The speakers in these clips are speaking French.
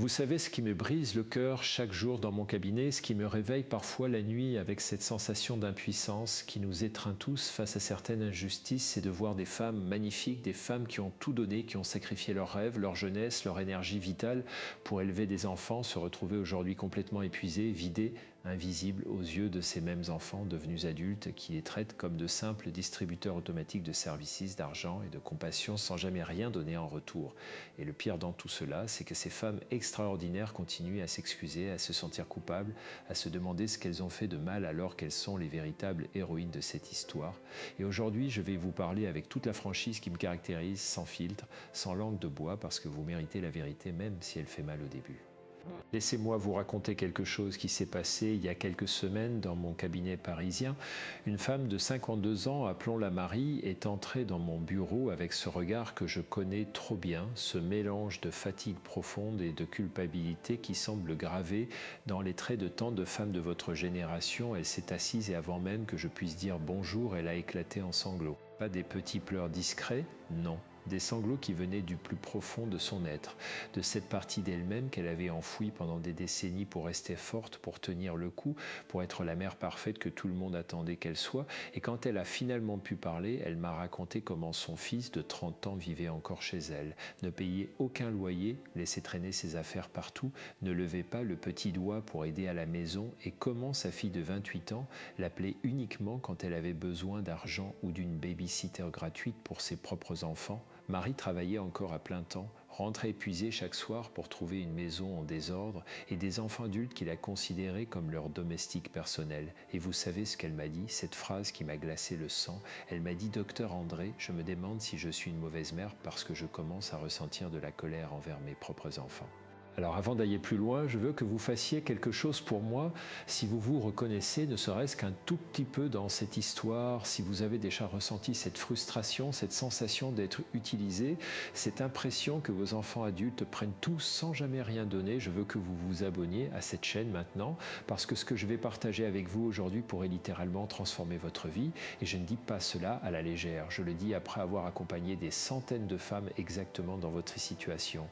Vous savez ce qui me brise le cœur chaque jour dans mon cabinet, ce qui me réveille parfois la nuit avec cette sensation d'impuissance qui nous étreint tous face à certaines injustices, c'est de voir des femmes magnifiques, des femmes qui ont tout donné, qui ont sacrifié leurs rêves, leur jeunesse, leur énergie vitale pour élever des enfants, se retrouver aujourd'hui complètement épuisées, vidées, invisibles aux yeux de ces mêmes enfants devenus adultes qui les traitent comme de simples distributeurs automatiques de services, d'argent et de compassion sans jamais rien donner en retour. Et le pire dans tout cela, c'est que ces femmes extraordinaires continuent à s'excuser, à se sentir coupables, à se demander ce qu'elles ont fait de mal alors qu'elles sont les véritables héroïnes de cette histoire. Et aujourd'hui, je vais vous parler avec toute la franchise qui me caractérise, sans filtre, sans langue de bois, parce que vous méritez la vérité même si elle fait mal au début. Laissez-moi vous raconter quelque chose qui s'est passé il y a quelques semaines dans mon cabinet parisien. Une femme de 52 ans, appelons-la Marie, est entrée dans mon bureau avec ce regard que je connais trop bien, ce mélange de fatigue profonde et de culpabilité qui semble gravé dans les traits de tant de femmes de votre génération. Elle s'est assise et avant même que je puisse dire bonjour, elle a éclaté en sanglots. Pas des petits pleurs discrets, non. Des sanglots qui venaient du plus profond de son être, de cette partie d'elle-même qu'elle avait enfouie pendant des décennies pour rester forte, pour tenir le coup, pour être la mère parfaite que tout le monde attendait qu'elle soit. Et quand elle a finalement pu parler, elle m'a raconté comment son fils de 30 ans vivait encore chez elle, ne payait aucun loyer, laissait traîner ses affaires partout, ne levait pas le petit doigt pour aider à la maison et comment sa fille de 28 ans l'appelait uniquement quand elle avait besoin d'argent ou d'une babysitter gratuite pour ses propres enfants. Marie travaillait encore à plein temps, rentrait épuisée chaque soir pour trouver une maison en désordre et des enfants adultes qui la considéraient comme leur domestique personnel. Et vous savez ce qu'elle m'a dit, cette phrase qui m'a glacé le sang. Elle m'a dit « Docteur André, je me demande si je suis une mauvaise mère parce que je commence à ressentir de la colère envers mes propres enfants. » Alors avant d'aller plus loin, je veux que vous fassiez quelque chose pour moi, si vous vous reconnaissez, ne serait-ce qu'un tout petit peu dans cette histoire, si vous avez déjà ressenti cette frustration, cette sensation d'être utilisé, cette impression que vos enfants adultes prennent tout sans jamais rien donner, je veux que vous vous abonniez à cette chaîne maintenant, parce que ce que je vais partager avec vous aujourd'hui pourrait littéralement transformer votre vie, et je ne dis pas cela à la légère, je le dis après avoir accompagné des centaines de femmes exactement dans votre situation.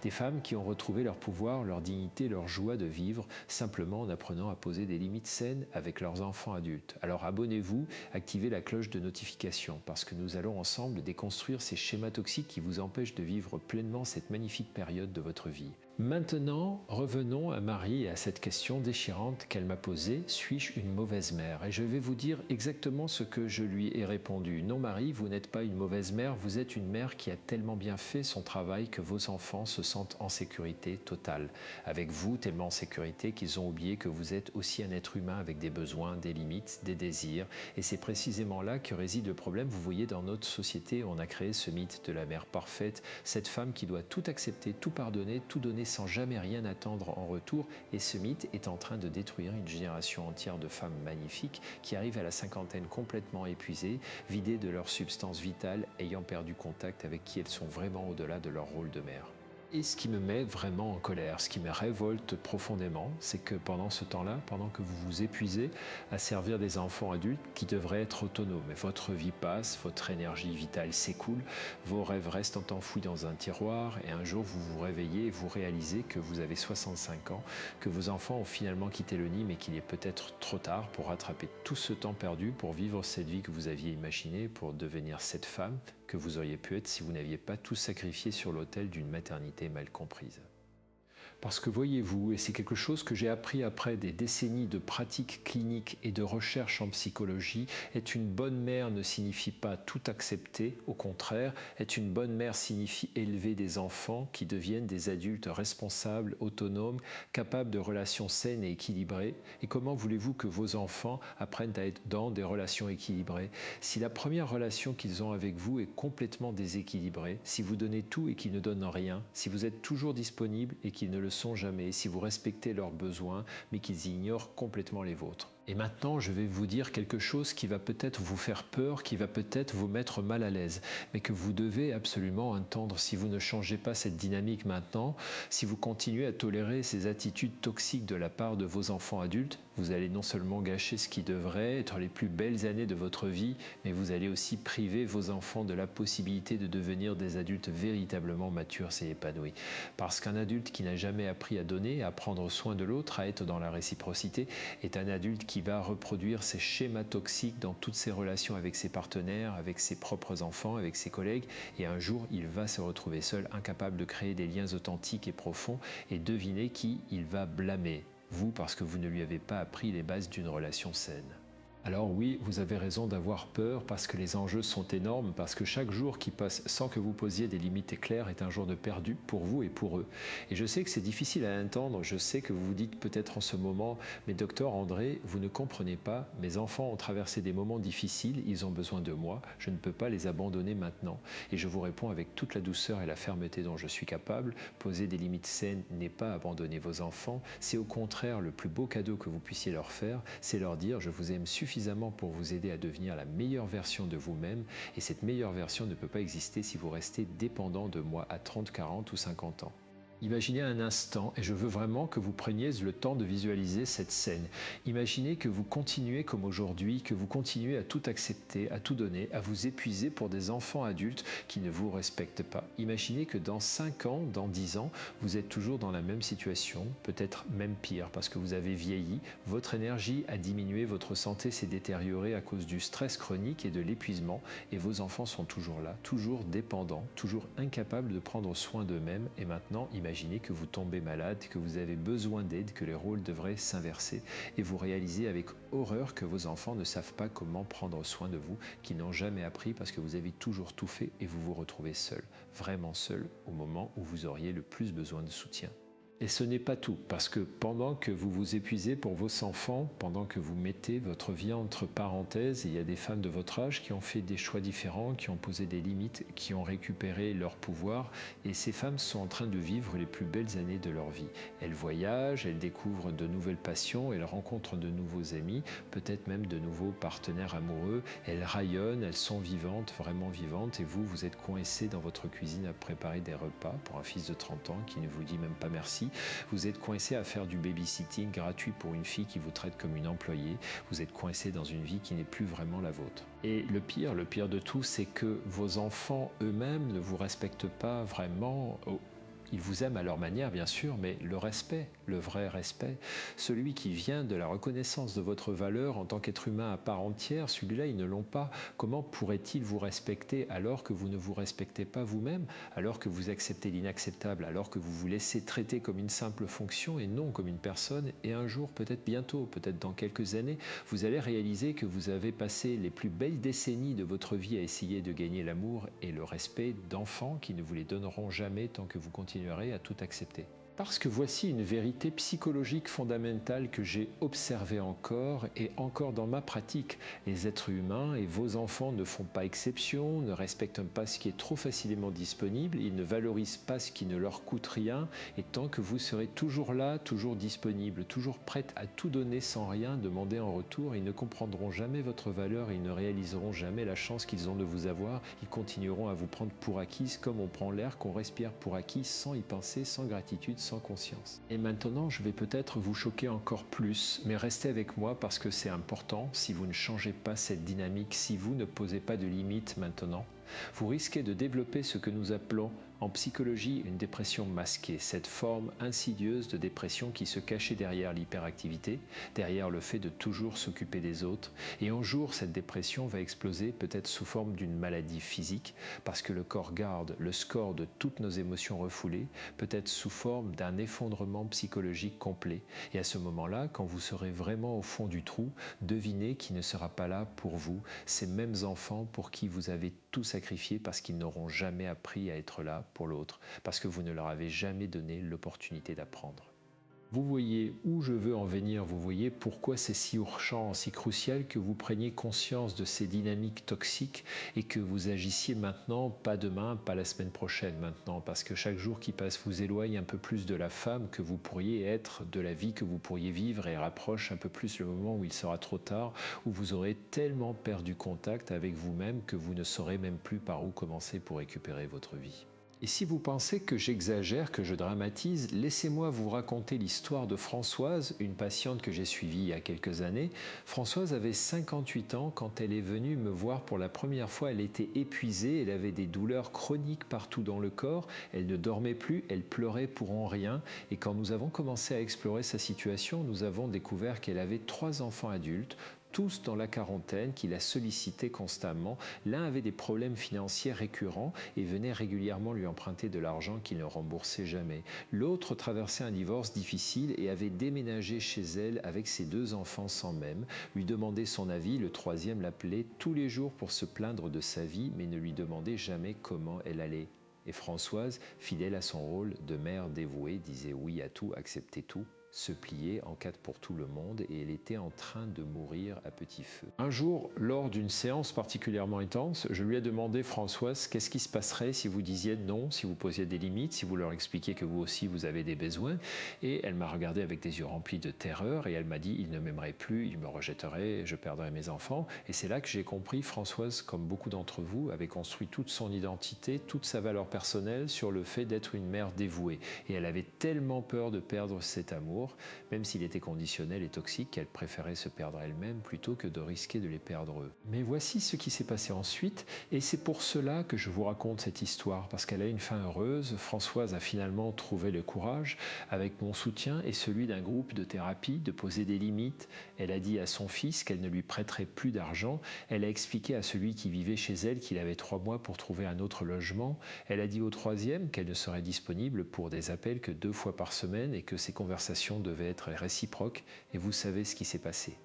Des femmes qui ont retrouvé leur pouvoir, leur dignité, leur joie de vivre, simplement en apprenant à poser des limites saines avec leurs enfants adultes. Alors abonnez-vous, activez la cloche de notification, parce que nous allons ensemble déconstruire ces schémas toxiques qui vous empêchent de vivre pleinement cette magnifique période de votre vie. Maintenant, revenons à Marie et à cette question déchirante qu'elle m'a posée, suis-je une mauvaise mère? Et je vais vous dire exactement ce que je lui ai répondu. Non Marie, vous n'êtes pas une mauvaise mère, vous êtes une mère qui a tellement bien fait son travail que vos enfants se sentent en sécurité totale. Avec vous, tellement en sécurité qu'ils ont oublié que vous êtes aussi un être humain avec des besoins, des limites, des désirs. Et c'est précisément là que réside le problème. Vous voyez, dans notre société, on a créé ce mythe de la mère parfaite, cette femme qui doit tout accepter, tout pardonner, tout donner sans jamais rien attendre en retour, et ce mythe est en train de détruire une génération entière de femmes magnifiques qui arrivent à la cinquantaine complètement épuisées, vidées de leur substance vitale, ayant perdu contact avec qui elles sont vraiment au-delà de leur rôle de mère. Et ce qui me met vraiment en colère, ce qui me révolte profondément, c'est que pendant ce temps-là, pendant que vous vous épuisez à servir des enfants adultes qui devraient être autonomes, et votre vie passe, votre énergie vitale s'écoule, vos rêves restent enfouis dans un tiroir, et un jour vous vous réveillez et vous réalisez que vous avez 65 ans, que vos enfants ont finalement quitté le nid, mais qu'il est peut-être trop tard pour rattraper tout ce temps perdu, pour vivre cette vie que vous aviez imaginée, pour devenir cette femme que vous auriez pu être si vous n'aviez pas tout sacrifié sur l'autel d'une maternité mal comprise. Parce que voyez-vous, et c'est quelque chose que j'ai appris après des décennies de pratiques cliniques et de recherche en psychologie, être une bonne mère ne signifie pas tout accepter, au contraire, être une bonne mère signifie élever des enfants qui deviennent des adultes responsables, autonomes, capables de relations saines et équilibrées. Et comment voulez-vous que vos enfants apprennent à être dans des relations équilibrées si la première relation qu'ils ont avec vous est complètement déséquilibrée, si vous donnez tout et qu'ils ne donnent rien, si vous êtes toujours disponible et qu'ils ne le sont jamais, si vous respectez leurs besoins mais qu'ils ignorent complètement les vôtres? Et maintenant, je vais vous dire quelque chose qui va peut-être vous faire peur, qui va peut-être vous mettre mal à l'aise, mais que vous devez absolument entendre. Si vous ne changez pas cette dynamique maintenant, si vous continuez à tolérer ces attitudes toxiques de la part de vos enfants adultes, vous allez non seulement gâcher ce qui devrait être les plus belles années de votre vie, mais vous allez aussi priver vos enfants de la possibilité de devenir des adultes véritablement matures et épanouis. Parce qu'un adulte qui n'a jamais appris à donner, à prendre soin de l'autre, à être dans la réciprocité, est un adulte qui va reproduire ces schémas toxiques dans toutes ses relations avec ses partenaires, avec ses propres enfants, avec ses collègues, et un jour il va se retrouver seul, incapable de créer des liens authentiques et profonds, et devinez qui il va blâmer, vous, parce que vous ne lui avez pas appris les bases d'une relation saine. Alors oui, vous avez raison d'avoir peur parce que les enjeux sont énormes, parce que chaque jour qui passe sans que vous posiez des limites claires est un jour de perdu pour vous et pour eux. Et je sais que c'est difficile à entendre, je sais que vous vous dites peut-être en ce moment, mais docteur André, vous ne comprenez pas, mes enfants ont traversé des moments difficiles, ils ont besoin de moi, je ne peux pas les abandonner maintenant. Et je vous réponds avec toute la douceur et la fermeté dont je suis capable, poser des limites saines n'est pas abandonner vos enfants, c'est au contraire le plus beau cadeau que vous puissiez leur faire, c'est leur dire je vous aime suffisamment pour vous aider à devenir la meilleure version de vous-même, et cette meilleure version ne peut pas exister si vous restez dépendant de moi à 30, 40 ou 50 ans. Imaginez un instant, et je veux vraiment que vous preniez le temps de visualiser cette scène. Imaginez que vous continuez comme aujourd'hui, que vous continuez à tout accepter, à tout donner, à vous épuiser pour des enfants adultes qui ne vous respectent pas. Imaginez que dans 5 ans, dans 10 ans, vous êtes toujours dans la même situation, peut-être même pire, parce que vous avez vieilli, votre énergie a diminué, votre santé s'est détériorée à cause du stress chronique et de l'épuisement, et vos enfants sont toujours là, toujours dépendants, toujours incapables de prendre soin d'eux-mêmes, et maintenant, imaginez que vous tombez malade, que vous avez besoin d'aide, que les rôles devraient s'inverser et vous réalisez avec horreur que vos enfants ne savent pas comment prendre soin de vous, qu'ils n'ont jamais appris parce que vous avez toujours tout fait et vous vous retrouvez seul, vraiment seul au moment où vous auriez le plus besoin de soutien. Et ce n'est pas tout, parce que pendant que vous vous épuisez pour vos enfants, pendant que vous mettez votre vie entre parenthèses, il y a des femmes de votre âge qui ont fait des choix différents, qui ont posé des limites, qui ont récupéré leur pouvoir, et ces femmes sont en train de vivre les plus belles années de leur vie. Elles voyagent, elles découvrent de nouvelles passions, elles rencontrent de nouveaux amis, peut-être même de nouveaux partenaires amoureux, elles rayonnent, elles sont vivantes, vraiment vivantes, et vous, vous êtes coincé dans votre cuisine à préparer des repas pour un fils de 30 ans qui ne vous dit même pas merci. Vous êtes coincé à faire du babysitting gratuit pour une fille qui vous traite comme une employée. Vous êtes coincé dans une vie qui n'est plus vraiment la vôtre. Et le pire de tout, c'est que vos enfants eux-mêmes ne vous respectent pas vraiment. Ils vous aiment à leur manière, bien sûr, mais le respect, le vrai respect, celui qui vient de la reconnaissance de votre valeur en tant qu'être humain à part entière, celui-là, ils ne l'ont pas. Comment pourraient-ils vous respecter alors que vous ne vous respectez pas vous-même, alors que vous acceptez l'inacceptable, alors que vous vous laissez traiter comme une simple fonction et non comme une personne, et un jour, peut-être bientôt, peut-être dans quelques années, vous allez réaliser que vous avez passé les plus belles décennies de votre vie à essayer de gagner l'amour et le respect d'enfants qui ne vous les donneront jamais tant que vous continuerez à tout accepter. Parce que voici une vérité psychologique fondamentale que j'ai observée encore et encore dans ma pratique. Les êtres humains et vos enfants ne font pas exception, ne respectent pas ce qui est trop facilement disponible, ils ne valorisent pas ce qui ne leur coûte rien, et tant que vous serez toujours là, toujours disponible, toujours prête à tout donner sans rien demander en retour, ils ne comprendront jamais votre valeur et ils ne réaliseront jamais la chance qu'ils ont de vous avoir, ils continueront à vous prendre pour acquise comme on prend l'air qu'on respire pour acquis sans y penser, sans gratitude, sans conscience. Et maintenant, je vais peut-être vous choquer encore plus, mais restez avec moi parce que c'est important. Si vous ne changez pas cette dynamique, si vous ne posez pas de limites maintenant, vous risquez de développer ce que nous appelons en psychologie une dépression masquée, cette forme insidieuse de dépression qui se cachait derrière l'hyperactivité, derrière le fait de toujours s'occuper des autres. Et un jour, cette dépression va exploser peut-être sous forme d'une maladie physique, parce que le corps garde le score de toutes nos émotions refoulées, peut-être sous forme d'un effondrement psychologique complet. Et à ce moment-là, quand vous serez vraiment au fond du trou, devinez qui ne sera pas là pour vous, ces mêmes enfants pour qui vous avez tout sacrifié parce qu'ils n'auront jamais appris à être là pour l'autre, parce que vous ne leur avez jamais donné l'opportunité d'apprendre. Vous voyez où je veux en venir, vous voyez pourquoi c'est si urgent, si crucial que vous preniez conscience de ces dynamiques toxiques et que vous agissiez maintenant, pas demain, pas la semaine prochaine maintenant, parce que chaque jour qui passe vous éloigne un peu plus de la femme que vous pourriez être, de la vie que vous pourriez vivre et rapproche un peu plus le moment où il sera trop tard, où vous aurez tellement perdu contact avec vous-même que vous ne saurez même plus par où commencer pour récupérer votre vie. Et si vous pensez que j'exagère, que je dramatise, laissez-moi vous raconter l'histoire de Françoise, une patiente que j'ai suivie il y a quelques années. Françoise avait 58 ans quand elle est venue me voir pour la première fois. Elle était épuisée, elle avait des douleurs chroniques partout dans le corps, elle ne dormait plus, elle pleurait pour en rien. Et quand nous avons commencé à explorer sa situation, nous avons découvert qu'elle avait 3 enfants adultes, tous dans la quarantaine, qui la sollicitaient constamment. L'un avait des problèmes financiers récurrents et venait régulièrement lui emprunter de l'argent qu'il ne remboursait jamais. L'autre traversait un divorce difficile et avait déménagé chez elle avec ses 2 enfants sans même, lui demandait son avis. Le troisième l'appelait tous les jours pour se plaindre de sa vie, mais ne lui demandait jamais comment elle allait. Et Françoise, fidèle à son rôle de mère dévouée, disait oui à tout, acceptait tout, se pliait en quatre pour tout le monde et elle était en train de mourir à petit feu. Un jour, lors d'une séance particulièrement intense, je lui ai demandé, Françoise, qu'est-ce qui se passerait si vous disiez non, si vous posiez des limites, si vous leur expliquiez que vous aussi vous avez des besoins. Et elle m'a regardé avec des yeux remplis de terreur et elle m'a dit, il ne m'aimerait plus, il me rejetterait, je perdrais mes enfants. Et c'est là que j'ai compris, Françoise, comme beaucoup d'entre vous, avait construit toute son identité, toute sa valeur personnelle sur le fait d'être une mère dévouée. Et elle avait tellement peur de perdre cet amour, même s'il était conditionnel et toxique, qu'elle préférait se perdre elle-même plutôt que de risquer de les perdre eux. Mais voici ce qui s'est passé ensuite, et c'est pour cela que je vous raconte cette histoire, parce qu'elle a une fin heureuse. Françoise a finalement trouvé le courage, avec mon soutien et celui d'un groupe de thérapie, de poser des limites. Elle a dit à son fils qu'elle ne lui prêterait plus d'argent. Elle a expliqué à celui qui vivait chez elle qu'il avait 3 mois pour trouver un autre logement. Elle a dit au troisième qu'elle ne serait disponible pour des appels que 2 fois par semaine et que ses conversations devaient être réciproques, et vous savez ce qui s'est passé.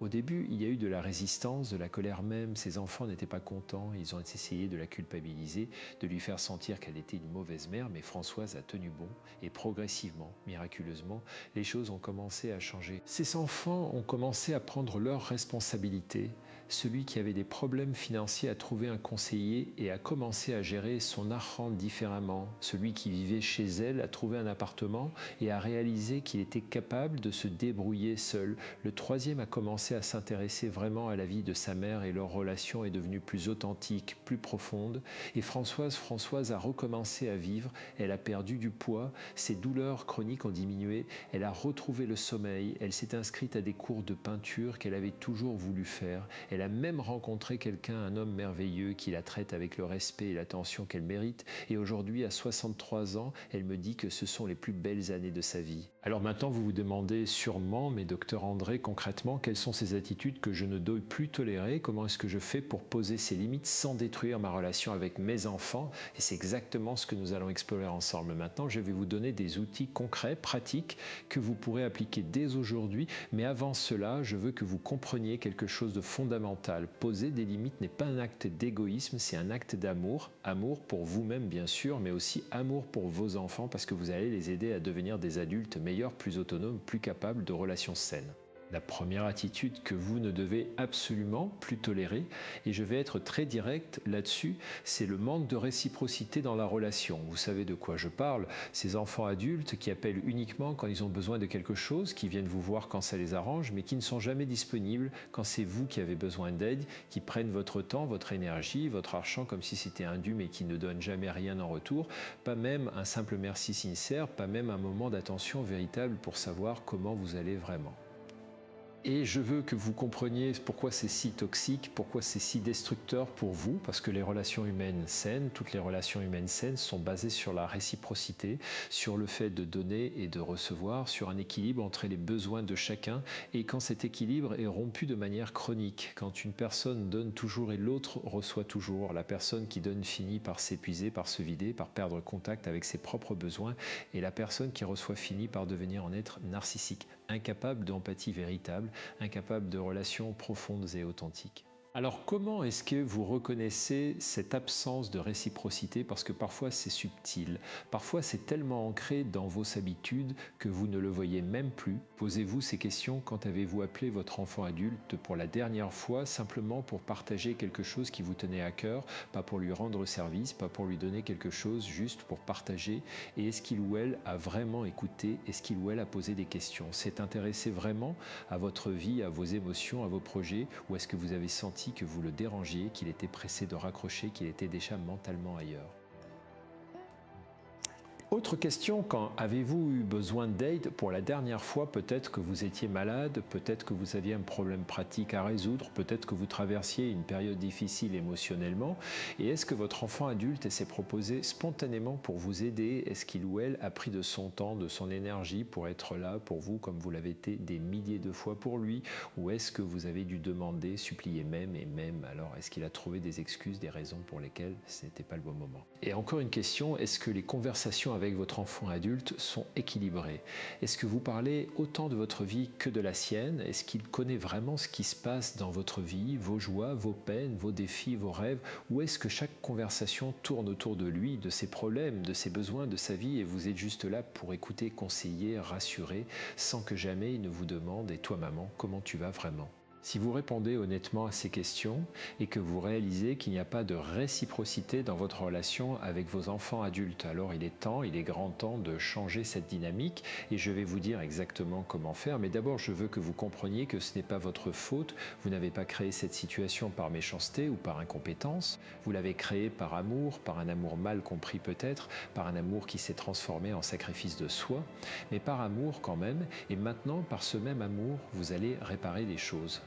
Au début, il y a eu de la résistance, de la colère même. Ses enfants n'étaient pas contents, ils ont essayé de la culpabiliser, de lui faire sentir qu'elle était une mauvaise mère, mais Françoise a tenu bon et progressivement, miraculeusement, les choses ont commencé à changer. Ses enfants ont commencé à prendre leurs responsabilités. Celui qui avait des problèmes financiers a trouvé un conseiller et a commencé à gérer son argent différemment. Celui qui vivait chez elle a trouvé un appartement et a réalisé qu'il était capable de se débrouiller seul. Le troisième a commencé à s'intéresser vraiment à la vie de sa mère et leur relation est devenue plus authentique, plus profonde. Et Françoise a recommencé à vivre, elle a perdu du poids, ses douleurs chroniques ont diminué, elle a retrouvé le sommeil, elle s'est inscrite à des cours de peinture qu'elle avait toujours voulu faire. Elle a même rencontré quelqu'un, un homme merveilleux qui la traite avec le respect et l'attention qu'elle mérite. Et aujourd'hui, à 63 ans, elle me dit que ce sont les plus belles années de sa vie. Alors maintenant, vous vous demandez sûrement, mais docteur André, concrètement, quelles sont ces attitudes que je ne dois plus tolérer? Comment est-ce que je fais pour poser ces limites sans détruire ma relation avec mes enfants? Et c'est exactement ce que nous allons explorer ensemble. Maintenant, je vais vous donner des outils concrets, pratiques, que vous pourrez appliquer dès aujourd'hui. Mais avant cela, je veux que vous compreniez quelque chose de fondamental. Poser des limites n'est pas un acte d'égoïsme, c'est un acte d'amour. Amour pour vous-même, bien sûr, mais aussi amour pour vos enfants, parce que vous allez les aider à devenir des adultes meilleurs, plus autonomes, plus capables de relations saines. La première attitude que vous ne devez absolument plus tolérer, et je vais être très direct là-dessus, c'est le manque de réciprocité dans la relation. Vous savez de quoi je parle, ces enfants adultes qui appellent uniquement quand ils ont besoin de quelque chose, qui viennent vous voir quand ça les arrange, mais qui ne sont jamais disponibles quand c'est vous qui avez besoin d'aide, qui prennent votre temps, votre énergie, votre argent comme si c'était un dû, mais qui ne donnent jamais rien en retour, pas même un simple merci sincère, pas même un moment d'attention véritable pour savoir comment vous allez vraiment. Et je veux que vous compreniez pourquoi c'est si toxique, pourquoi c'est si destructeur pour vous, parce que les relations humaines saines, toutes les relations humaines saines sont basées sur la réciprocité, sur le fait de donner et de recevoir, sur un équilibre entre les besoins de chacun. Et quand cet équilibre est rompu de manière chronique, quand une personne donne toujours et l'autre reçoit toujours, la personne qui donne finit par s'épuiser, par se vider, par perdre contact avec ses propres besoins, et la personne qui reçoit finit par devenir en être narcissique, incapable d'empathie véritable, incapable de relations profondes et authentiques. Alors comment est-ce que vous reconnaissez cette absence de réciprocité? Parce que parfois c'est subtil, parfois c'est tellement ancré dans vos habitudes que vous ne le voyez même plus. Posez-vous ces questions: quand avez-vous appelé votre enfant adulte pour la dernière fois simplement pour partager quelque chose qui vous tenait à cœur, pas pour lui rendre service, pas pour lui donner quelque chose, juste pour partager? Et est-ce qu'il ou elle a vraiment écouté? Est-ce qu'il ou elle a posé des questions? S'est intéressé vraiment à votre vie, à vos émotions, à vos projets? Ou est-ce que vous avez senti que vous le dérangiez, qu'il était pressé de raccrocher, qu'il était déjà mentalement ailleurs? Autre question: quand avez-vous eu besoin d'aide pour la dernière fois? Peut-être que vous étiez malade, peut-être que vous aviez un problème pratique à résoudre, peut-être que vous traversiez une période difficile émotionnellement. Et est-ce que votre enfant adulte s'est proposé spontanément pour vous aider? Est-ce qu'il ou elle a pris de son temps, de son énergie pour être là pour vous comme vous l'avez été des milliers de fois pour lui? Ou est-ce que vous avez dû demander, supplier même et même? Alors est-ce qu'il a trouvé des excuses, des raisons pour lesquelles ce n'était pas le bon moment? Et encore une question: est-ce que les conversations avec votre enfant adulte sont équilibrées? Est-ce que vous parlez autant de votre vie que de la sienne? Est-ce qu'il connaît vraiment ce qui se passe dans votre vie, vos joies, vos peines, vos défis, vos rêves? Ou est-ce que chaque conversation tourne autour de lui, de ses problèmes, de ses besoins, de sa vie, et vous êtes juste là pour écouter, conseiller, rassurer, sans que jamais il ne vous demande: et toi maman, comment tu vas vraiment? Si vous répondez honnêtement à ces questions et que vous réalisez qu'il n'y a pas de réciprocité dans votre relation avec vos enfants adultes, alors il est temps, il est grand temps de changer cette dynamique, et je vais vous dire exactement comment faire. Mais d'abord, je veux que vous compreniez que ce n'est pas votre faute. Vous n'avez pas créé cette situation par méchanceté ou par incompétence. Vous l'avez créée par amour, par un amour mal compris peut-être, par un amour qui s'est transformé en sacrifice de soi, mais par amour quand même. Et maintenant, par ce même amour, vous allez réparer les choses.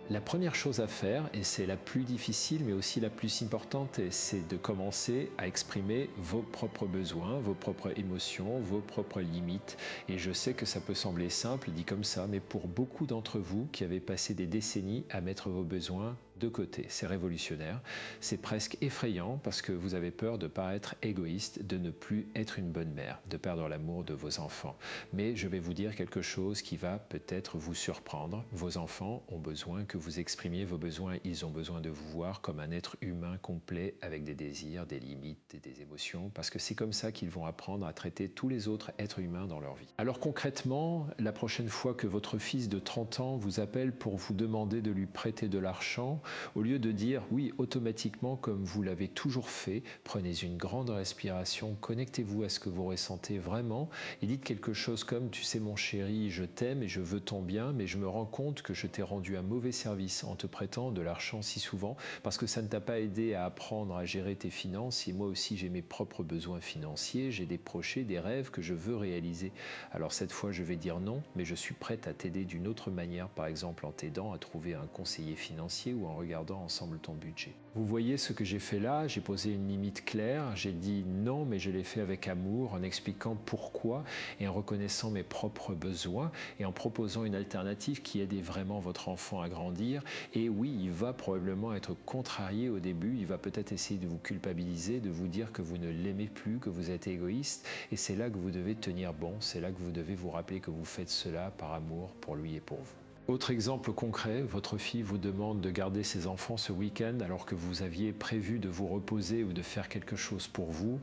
La première chose à faire, et c'est la plus difficile mais aussi la plus importante, c'est de commencer à exprimer vos propres besoins, vos propres émotions, vos propres limites. Et je sais que ça peut sembler simple dit comme ça, mais pour beaucoup d'entre vous qui avez passé des décennies à mettre vos besoins de côté, c'est révolutionnaire, c'est presque effrayant parce que vous avez peur de paraître égoïste, de ne plus être une bonne mère, de perdre l'amour de vos enfants. Mais je vais vous dire quelque chose qui va peut-être vous surprendre: vos enfants ont besoin que vous exprimiez vos besoins, ils ont besoin de vous voir comme un être humain complet avec des désirs, des limites et des émotions, parce que c'est comme ça qu'ils vont apprendre à traiter tous les autres êtres humains dans leur vie. Alors concrètement, la prochaine fois que votre fils de 30 ans vous appelle pour vous demander de lui prêter de l'argent, au lieu de dire oui automatiquement comme vous l'avez toujours fait, prenez une grande respiration, connectez-vous à ce que vous ressentez vraiment et dites quelque chose comme: tu sais mon chéri, je t'aime et je veux ton bien, mais je me rends compte que je t'ai rendu un mauvais service en te prêtant de l'argent si souvent, parce que ça ne t'a pas aidé à apprendre à gérer tes finances, et moi aussi j'ai mes propres besoins financiers, j'ai des projets, des rêves que je veux réaliser. Alors cette fois je vais dire non, mais je suis prête à t'aider d'une autre manière, par exemple en t'aidant à trouver un conseiller financier ou en regardant ensemble ton budget. Vous voyez ce que j'ai fait là? J'ai posé une limite claire, j'ai dit non, mais je l'ai fait avec amour, en expliquant pourquoi et en reconnaissant mes propres besoins et en proposant une alternative qui aidait vraiment votre enfant à grandir. Et oui, il va probablement être contrarié au début, il va peut-être essayer de vous culpabiliser, de vous dire que vous ne l'aimez plus, que vous êtes égoïste, et c'est là que vous devez tenir bon, c'est là que vous devez vous rappeler que vous faites cela par amour pour lui et pour vous. Autre exemple concret, votre fille vous demande de garder ses enfants ce week-end alors que vous aviez prévu de vous reposer ou de faire quelque chose pour vous.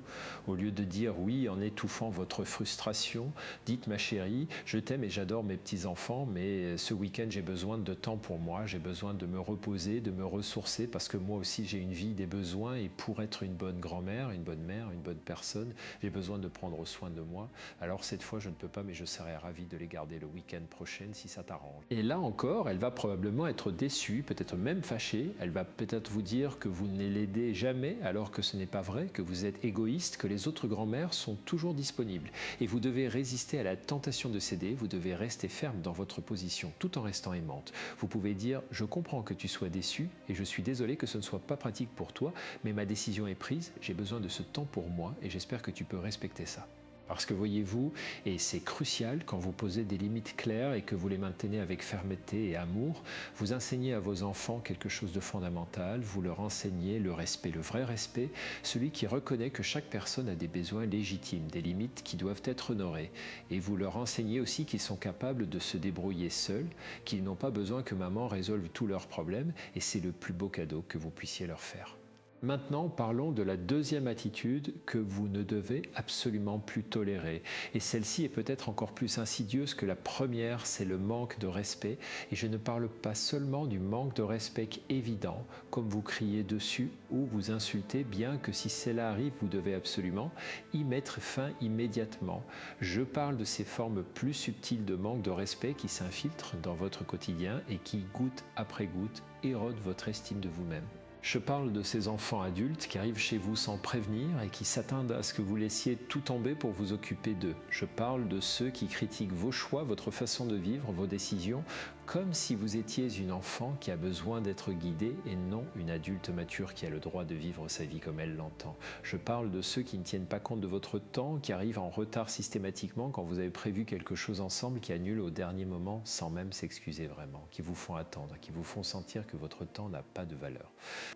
Au lieu de dire oui en étouffant votre frustration, dites: ma chérie, je t'aime et j'adore mes petits-enfants, mais ce week-end j'ai besoin de temps pour moi, j'ai besoin de me reposer, de me ressourcer, parce que moi aussi j'ai une vie, des besoins, et pour être une bonne grand-mère, une bonne mère, une bonne personne, j'ai besoin de prendre soin de moi. Alors cette fois je ne peux pas, mais je serais ravie de les garder le week-end prochain si ça t'arrange. Et là encore, elle va probablement être déçue, peut-être même fâchée. Elle va peut-être vous dire que vous ne l'aidez jamais, alors que ce n'est pas vrai, que vous êtes égoïste, que les autres grands-mères sont toujours disponibles. Et vous devez résister à la tentation de céder, vous devez rester ferme dans votre position, tout en restant aimante. Vous pouvez dire: je comprends que tu sois déçue et je suis désolée que ce ne soit pas pratique pour toi, mais ma décision est prise, j'ai besoin de ce temps pour moi et j'espère que tu peux respecter ça. Parce que voyez-vous, et c'est crucial quand vous posez des limites claires et que vous les maintenez avec fermeté et amour, vous enseignez à vos enfants quelque chose de fondamental, vous leur enseignez le respect, le vrai respect, celui qui reconnaît que chaque personne a des besoins légitimes, des limites qui doivent être honorées. Et vous leur enseignez aussi qu'ils sont capables de se débrouiller seuls, qu'ils n'ont pas besoin que maman résolve tous leurs problèmes, et c'est le plus beau cadeau que vous puissiez leur faire. Maintenant, parlons de la deuxième attitude que vous ne devez absolument plus tolérer. Et celle-ci est peut-être encore plus insidieuse que la première, c'est le manque de respect. Et je ne parle pas seulement du manque de respect évident, comme vous criez dessus ou vous insultez, bien que si cela arrive, vous devez absolument y mettre fin immédiatement. Je parle de ces formes plus subtiles de manque de respect qui s'infiltrent dans votre quotidien et qui, goutte après goutte, érodent votre estime de vous-même. Je parle de ces enfants adultes qui arrivent chez vous sans prévenir et qui s'attendent à ce que vous laissiez tout tomber pour vous occuper d'eux. Je parle de ceux qui critiquent vos choix, votre façon de vivre, vos décisions, comme si vous étiez une enfant qui a besoin d'être guidée et non une adulte mature qui a le droit de vivre sa vie comme elle l'entend. Je parle de ceux qui ne tiennent pas compte de votre temps, qui arrivent en retard systématiquement quand vous avez prévu quelque chose ensemble, qui annulent au dernier moment sans même s'excuser vraiment, qui vous font attendre, qui vous font sentir que votre temps n'a pas de valeur.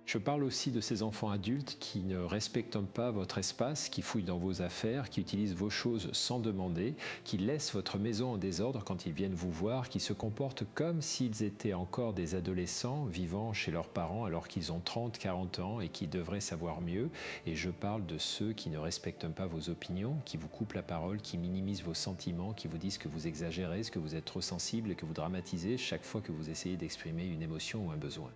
Je parle aussi de ces enfants adultes qui ne respectent pas votre espace, qui fouillent dans vos affaires, qui utilisent vos choses sans demander, qui laissent votre maison en désordre quand ils viennent vous voir, qui se comportent comme s'ils étaient encore des adolescents vivant chez leurs parents alors qu'ils ont 30, 40 ans et qui devraient savoir mieux. Et je parle de ceux qui ne respectent pas vos opinions, qui vous coupent la parole, qui minimisent vos sentiments, qui vous disent que vous exagérez, que vous êtes trop sensible et que vous dramatisez chaque fois que vous essayez d'exprimer une émotion ou un besoin.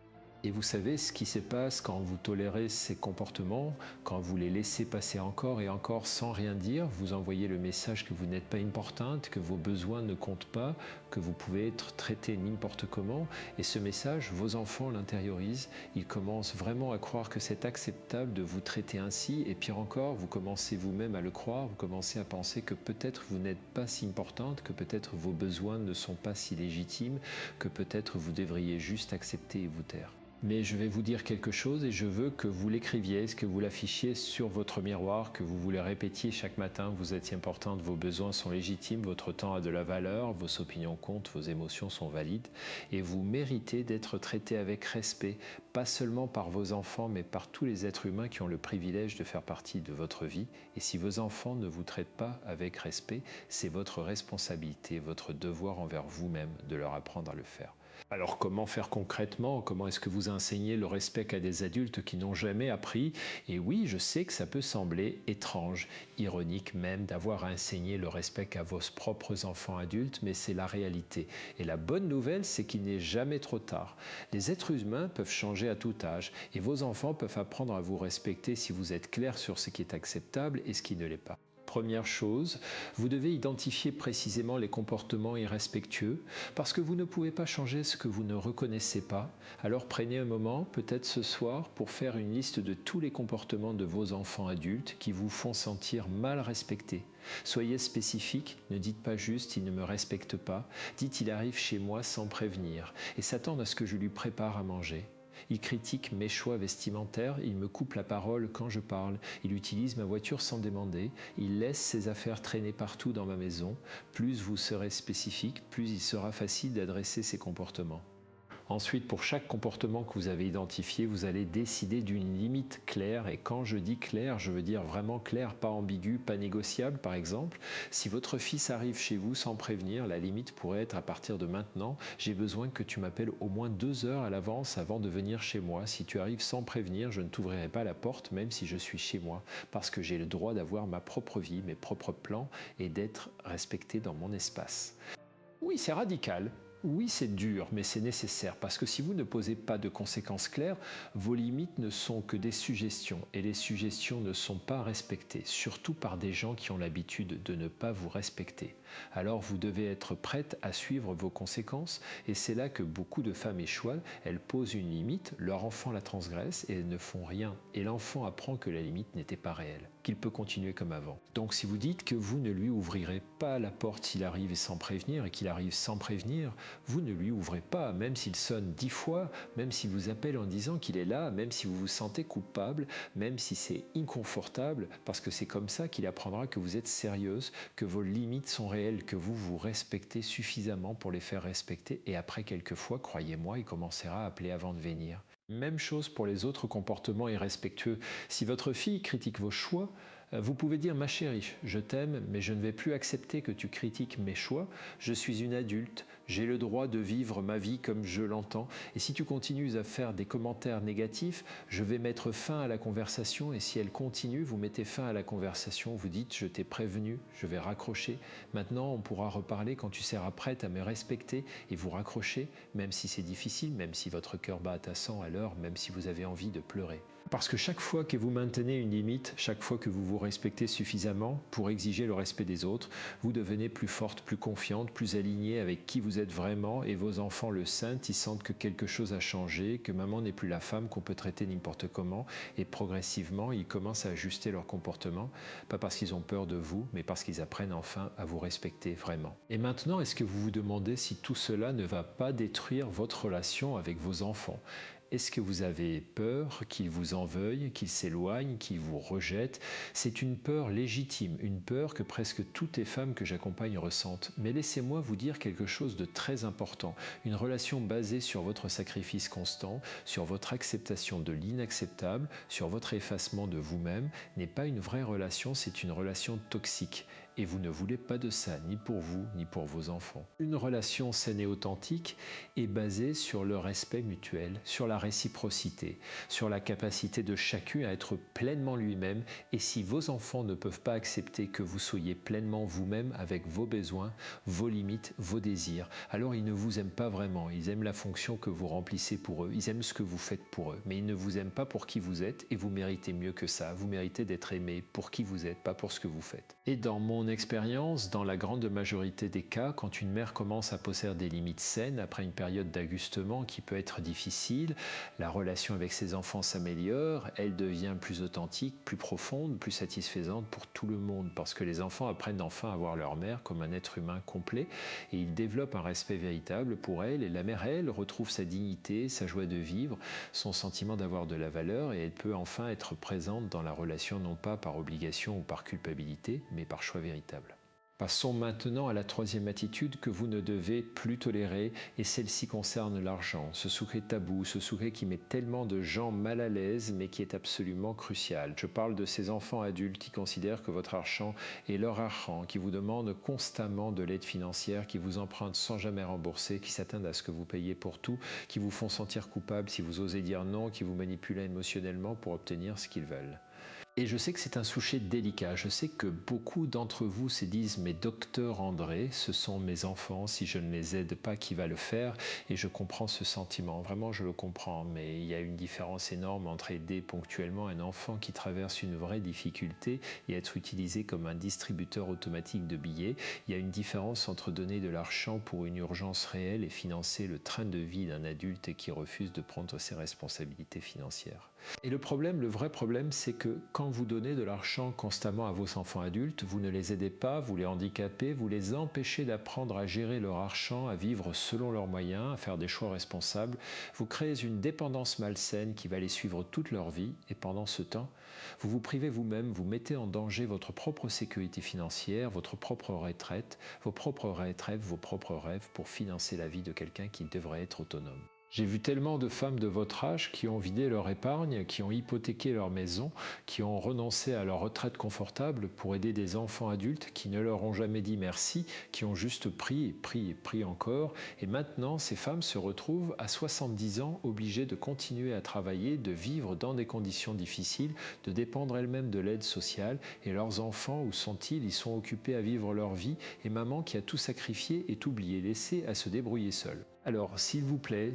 Et vous savez ce qui se passe quand vous tolérez ces comportements, quand vous les laissez passer encore et encore sans rien dire, vous envoyez le message que vous n'êtes pas importante, que vos besoins ne comptent pas, que vous pouvez être traité n'importe comment. Et ce message, vos enfants l'intériorisent, ils commencent vraiment à croire que c'est acceptable de vous traiter ainsi. Et pire encore, vous commencez vous-même à le croire, vous commencez à penser que peut-être vous n'êtes pas si importante, que peut-être vos besoins ne sont pas si légitimes, que peut-être vous devriez juste accepter et vous taire. Mais je vais vous dire quelque chose et je veux que vous l'écriviez, que vous l'affichiez sur votre miroir, que vous le répétiez chaque matin. Vous êtes importante, vos besoins sont légitimes, votre temps a de la valeur, vos opinions comptent, vos émotions sont valides et vous méritez d'être traité avec respect, pas seulement par vos enfants mais par tous les êtres humains qui ont le privilège de faire partie de votre vie. Et si vos enfants ne vous traitent pas avec respect, c'est votre responsabilité, votre devoir envers vous-même de leur apprendre à le faire. Alors comment faire concrètement? Comment est-ce que vous enseignez le respect à des adultes qui n'ont jamais appris? Et oui, je sais que ça peut sembler étrange, ironique même, d'avoir à enseigner le respect à vos propres enfants adultes, mais c'est la réalité. Et la bonne nouvelle, c'est qu'il n'est jamais trop tard. Les êtres humains peuvent changer à tout âge, et vos enfants peuvent apprendre à vous respecter si vous êtes clair sur ce qui est acceptable et ce qui ne l'est pas. Première chose, vous devez identifier précisément les comportements irrespectueux parce que vous ne pouvez pas changer ce que vous ne reconnaissez pas. Alors prenez un moment, peut-être ce soir, pour faire une liste de tous les comportements de vos enfants adultes qui vous font sentir mal respectés. Soyez spécifique, ne dites pas juste « il ne me respecte pas », dites « il arrive chez moi sans prévenir » et s'attend à ce que je lui prépare à manger. Il critique mes choix vestimentaires, il me coupe la parole quand je parle, il utilise ma voiture sans demander, il laisse ses affaires traîner partout dans ma maison. Plus vous serez spécifique, plus il sera facile d'adresser ces comportements. Ensuite, pour chaque comportement que vous avez identifié, vous allez décider d'une limite claire. Et quand je dis clair, je veux dire vraiment clair, pas ambigu, pas négociable. Par exemple, si votre fils arrive chez vous sans prévenir, la limite pourrait être à partir de maintenant, j'ai besoin que tu m'appelles au moins 2 heures à l'avance avant de venir chez moi. Si tu arrives sans prévenir, je ne t'ouvrirai pas la porte, même si je suis chez moi, parce que j'ai le droit d'avoir ma propre vie, mes propres plans et d'être respecté dans mon espace. Oui, c'est radical. Oui, c'est dur, mais c'est nécessaire, parce que si vous ne posez pas de conséquences claires, vos limites ne sont que des suggestions, et les suggestions ne sont pas respectées, surtout par des gens qui ont l'habitude de ne pas vous respecter. Alors vous devez être prête à suivre vos conséquences, et c'est là que beaucoup de femmes échouent, elles posent une limite, leur enfant la transgresse, et elles ne font rien, et l'enfant apprend que la limite n'était pas réelle. qu'il peut continuer comme avant. Donc si vous dites que vous ne lui ouvrirez pas la porte s'il arrive et sans prévenir, et qu'il arrive sans prévenir, vous ne lui ouvrez pas, même s'il sonne 10 fois, même s'il vous appelle en disant qu'il est là, même si vous vous sentez coupable, même si c'est inconfortable, parce que c'est comme ça qu'il apprendra que vous êtes sérieuse, que vos limites sont réelles, que vous vous respectez suffisamment pour les faire respecter, et après quelques fois, croyez-moi, il commencera à appeler avant de venir. Même chose pour les autres comportements irrespectueux. Si votre fille critique vos choix, vous pouvez dire « Ma chérie, je t'aime, mais je ne vais plus accepter que tu critiques mes choix. Je suis une adulte, j'ai le droit de vivre ma vie comme je l'entends. Et si tu continues à faire des commentaires négatifs, je vais mettre fin à la conversation. Et si elle continue, vous mettez fin à la conversation. Vous dites « Je t'ai prévenu, je vais raccrocher. Maintenant, on pourra reparler quand tu seras prête à me respecter. » Et vous raccrochez, même si c'est difficile, même si votre cœur bat à 100 à l'heure, même si vous avez envie de pleurer. Parce que chaque fois que vous maintenez une limite, chaque fois que vous vous respectez suffisamment pour exiger le respect des autres, vous devenez plus forte, plus confiante, plus alignée avec qui vous êtes vraiment, et vos enfants le sentent, ils sentent que quelque chose a changé, que maman n'est plus la femme qu'on peut traiter n'importe comment, et progressivement, ils commencent à ajuster leur comportement, pas parce qu'ils ont peur de vous, mais parce qu'ils apprennent enfin à vous respecter vraiment. Et maintenant, est-ce que vous vous demandez si tout cela ne va pas détruire votre relation avec vos enfants ? Est-ce que vous avez peur qu'ils vous en veuillent, qu'ils s'éloignent, qu'ils vous rejettent? C'est une peur légitime, une peur que presque toutes les femmes que j'accompagne ressentent. Mais laissez-moi vous dire quelque chose de très important. Une relation basée sur votre sacrifice constant, sur votre acceptation de l'inacceptable, sur votre effacement de vous-même, n'est pas une vraie relation, c'est une relation toxique. Et vous ne voulez pas de ça, ni pour vous, ni pour vos enfants. Une relation saine et authentique est basée sur le respect mutuel, sur la réciprocité, sur la capacité de chacun à être pleinement lui-même. Et si vos enfants ne peuvent pas accepter que vous soyez pleinement vous-même avec vos besoins, vos limites, vos désirs, alors ils ne vous aiment pas vraiment. Ils aiment la fonction que vous remplissez pour eux, ils aiment ce que vous faites pour eux, mais ils ne vous aiment pas pour qui vous êtes, et vous méritez mieux que ça. Vous méritez d'être aimé pour qui vous êtes, pas pour ce que vous faites. Et dans mon expérience, dans la grande majorité des cas, quand une mère commence à poser des limites saines après une période d'ajustement qui peut être difficile, la relation avec ses enfants s'améliore, elle devient plus authentique, plus profonde, plus satisfaisante pour tout le monde, parce que les enfants apprennent enfin à voir leur mère comme un être humain complet, et ils développent un respect véritable pour elle, et la mère, elle, retrouve sa dignité, sa joie de vivre, son sentiment d'avoir de la valeur, et elle peut enfin être présente dans la relation non pas par obligation ou par culpabilité, mais par choix véritable. Passons maintenant à la troisième attitude que vous ne devez plus tolérer, et celle-ci concerne l'argent. Ce sujet tabou, ce sujet qui met tellement de gens mal à l'aise, mais qui est absolument crucial. Je parle de ces enfants adultes qui considèrent que votre argent est leur argent, qui vous demandent constamment de l'aide financière, qui vous empruntent sans jamais rembourser, qui s'attendent à ce que vous payiez pour tout, qui vous font sentir coupable si vous osez dire non, qui vous manipulent émotionnellement pour obtenir ce qu'ils veulent. Et je sais que c'est un sujet délicat, je sais que beaucoup d'entre vous se disent « mais docteur André, ce sont mes enfants, si je ne les aide pas, qui va le faire ?» Et je comprends ce sentiment, vraiment je le comprends, mais il y a une différence énorme entre aider ponctuellement un enfant qui traverse une vraie difficulté et être utilisé comme un distributeur automatique de billets. Il y a une différence entre donner de l'argent pour une urgence réelle et financer le train de vie d'un adulte qui refuse de prendre ses responsabilités financières. Et le problème, le vrai problème, c'est que quand vous donnez de l'argent constamment à vos enfants adultes, vous ne les aidez pas, vous les handicapez, vous les empêchez d'apprendre à gérer leur argent, à vivre selon leurs moyens, à faire des choix responsables. Vous créez une dépendance malsaine qui va les suivre toute leur vie, et pendant ce temps, vous vous privez vous-même, vous mettez en danger votre propre sécurité financière, votre propre retraite, vos propres rêves, vos propres rêves pour financer la vie de quelqu'un qui devrait être autonome. J'ai vu tellement de femmes de votre âge qui ont vidé leur épargne, qui ont hypothéqué leur maison, qui ont renoncé à leur retraite confortable pour aider des enfants adultes qui ne leur ont jamais dit merci, qui ont juste pris et pris et pris encore. Et maintenant, ces femmes se retrouvent à 70 ans obligées de continuer à travailler, de vivre dans des conditions difficiles, de dépendre elles-mêmes de l'aide sociale. Et leurs enfants, où sont-ils? Ils sont occupés à vivre leur vie. Et maman qui a tout sacrifié est oubliée, laissée à se débrouiller seule. Alors, s'il vous plaît,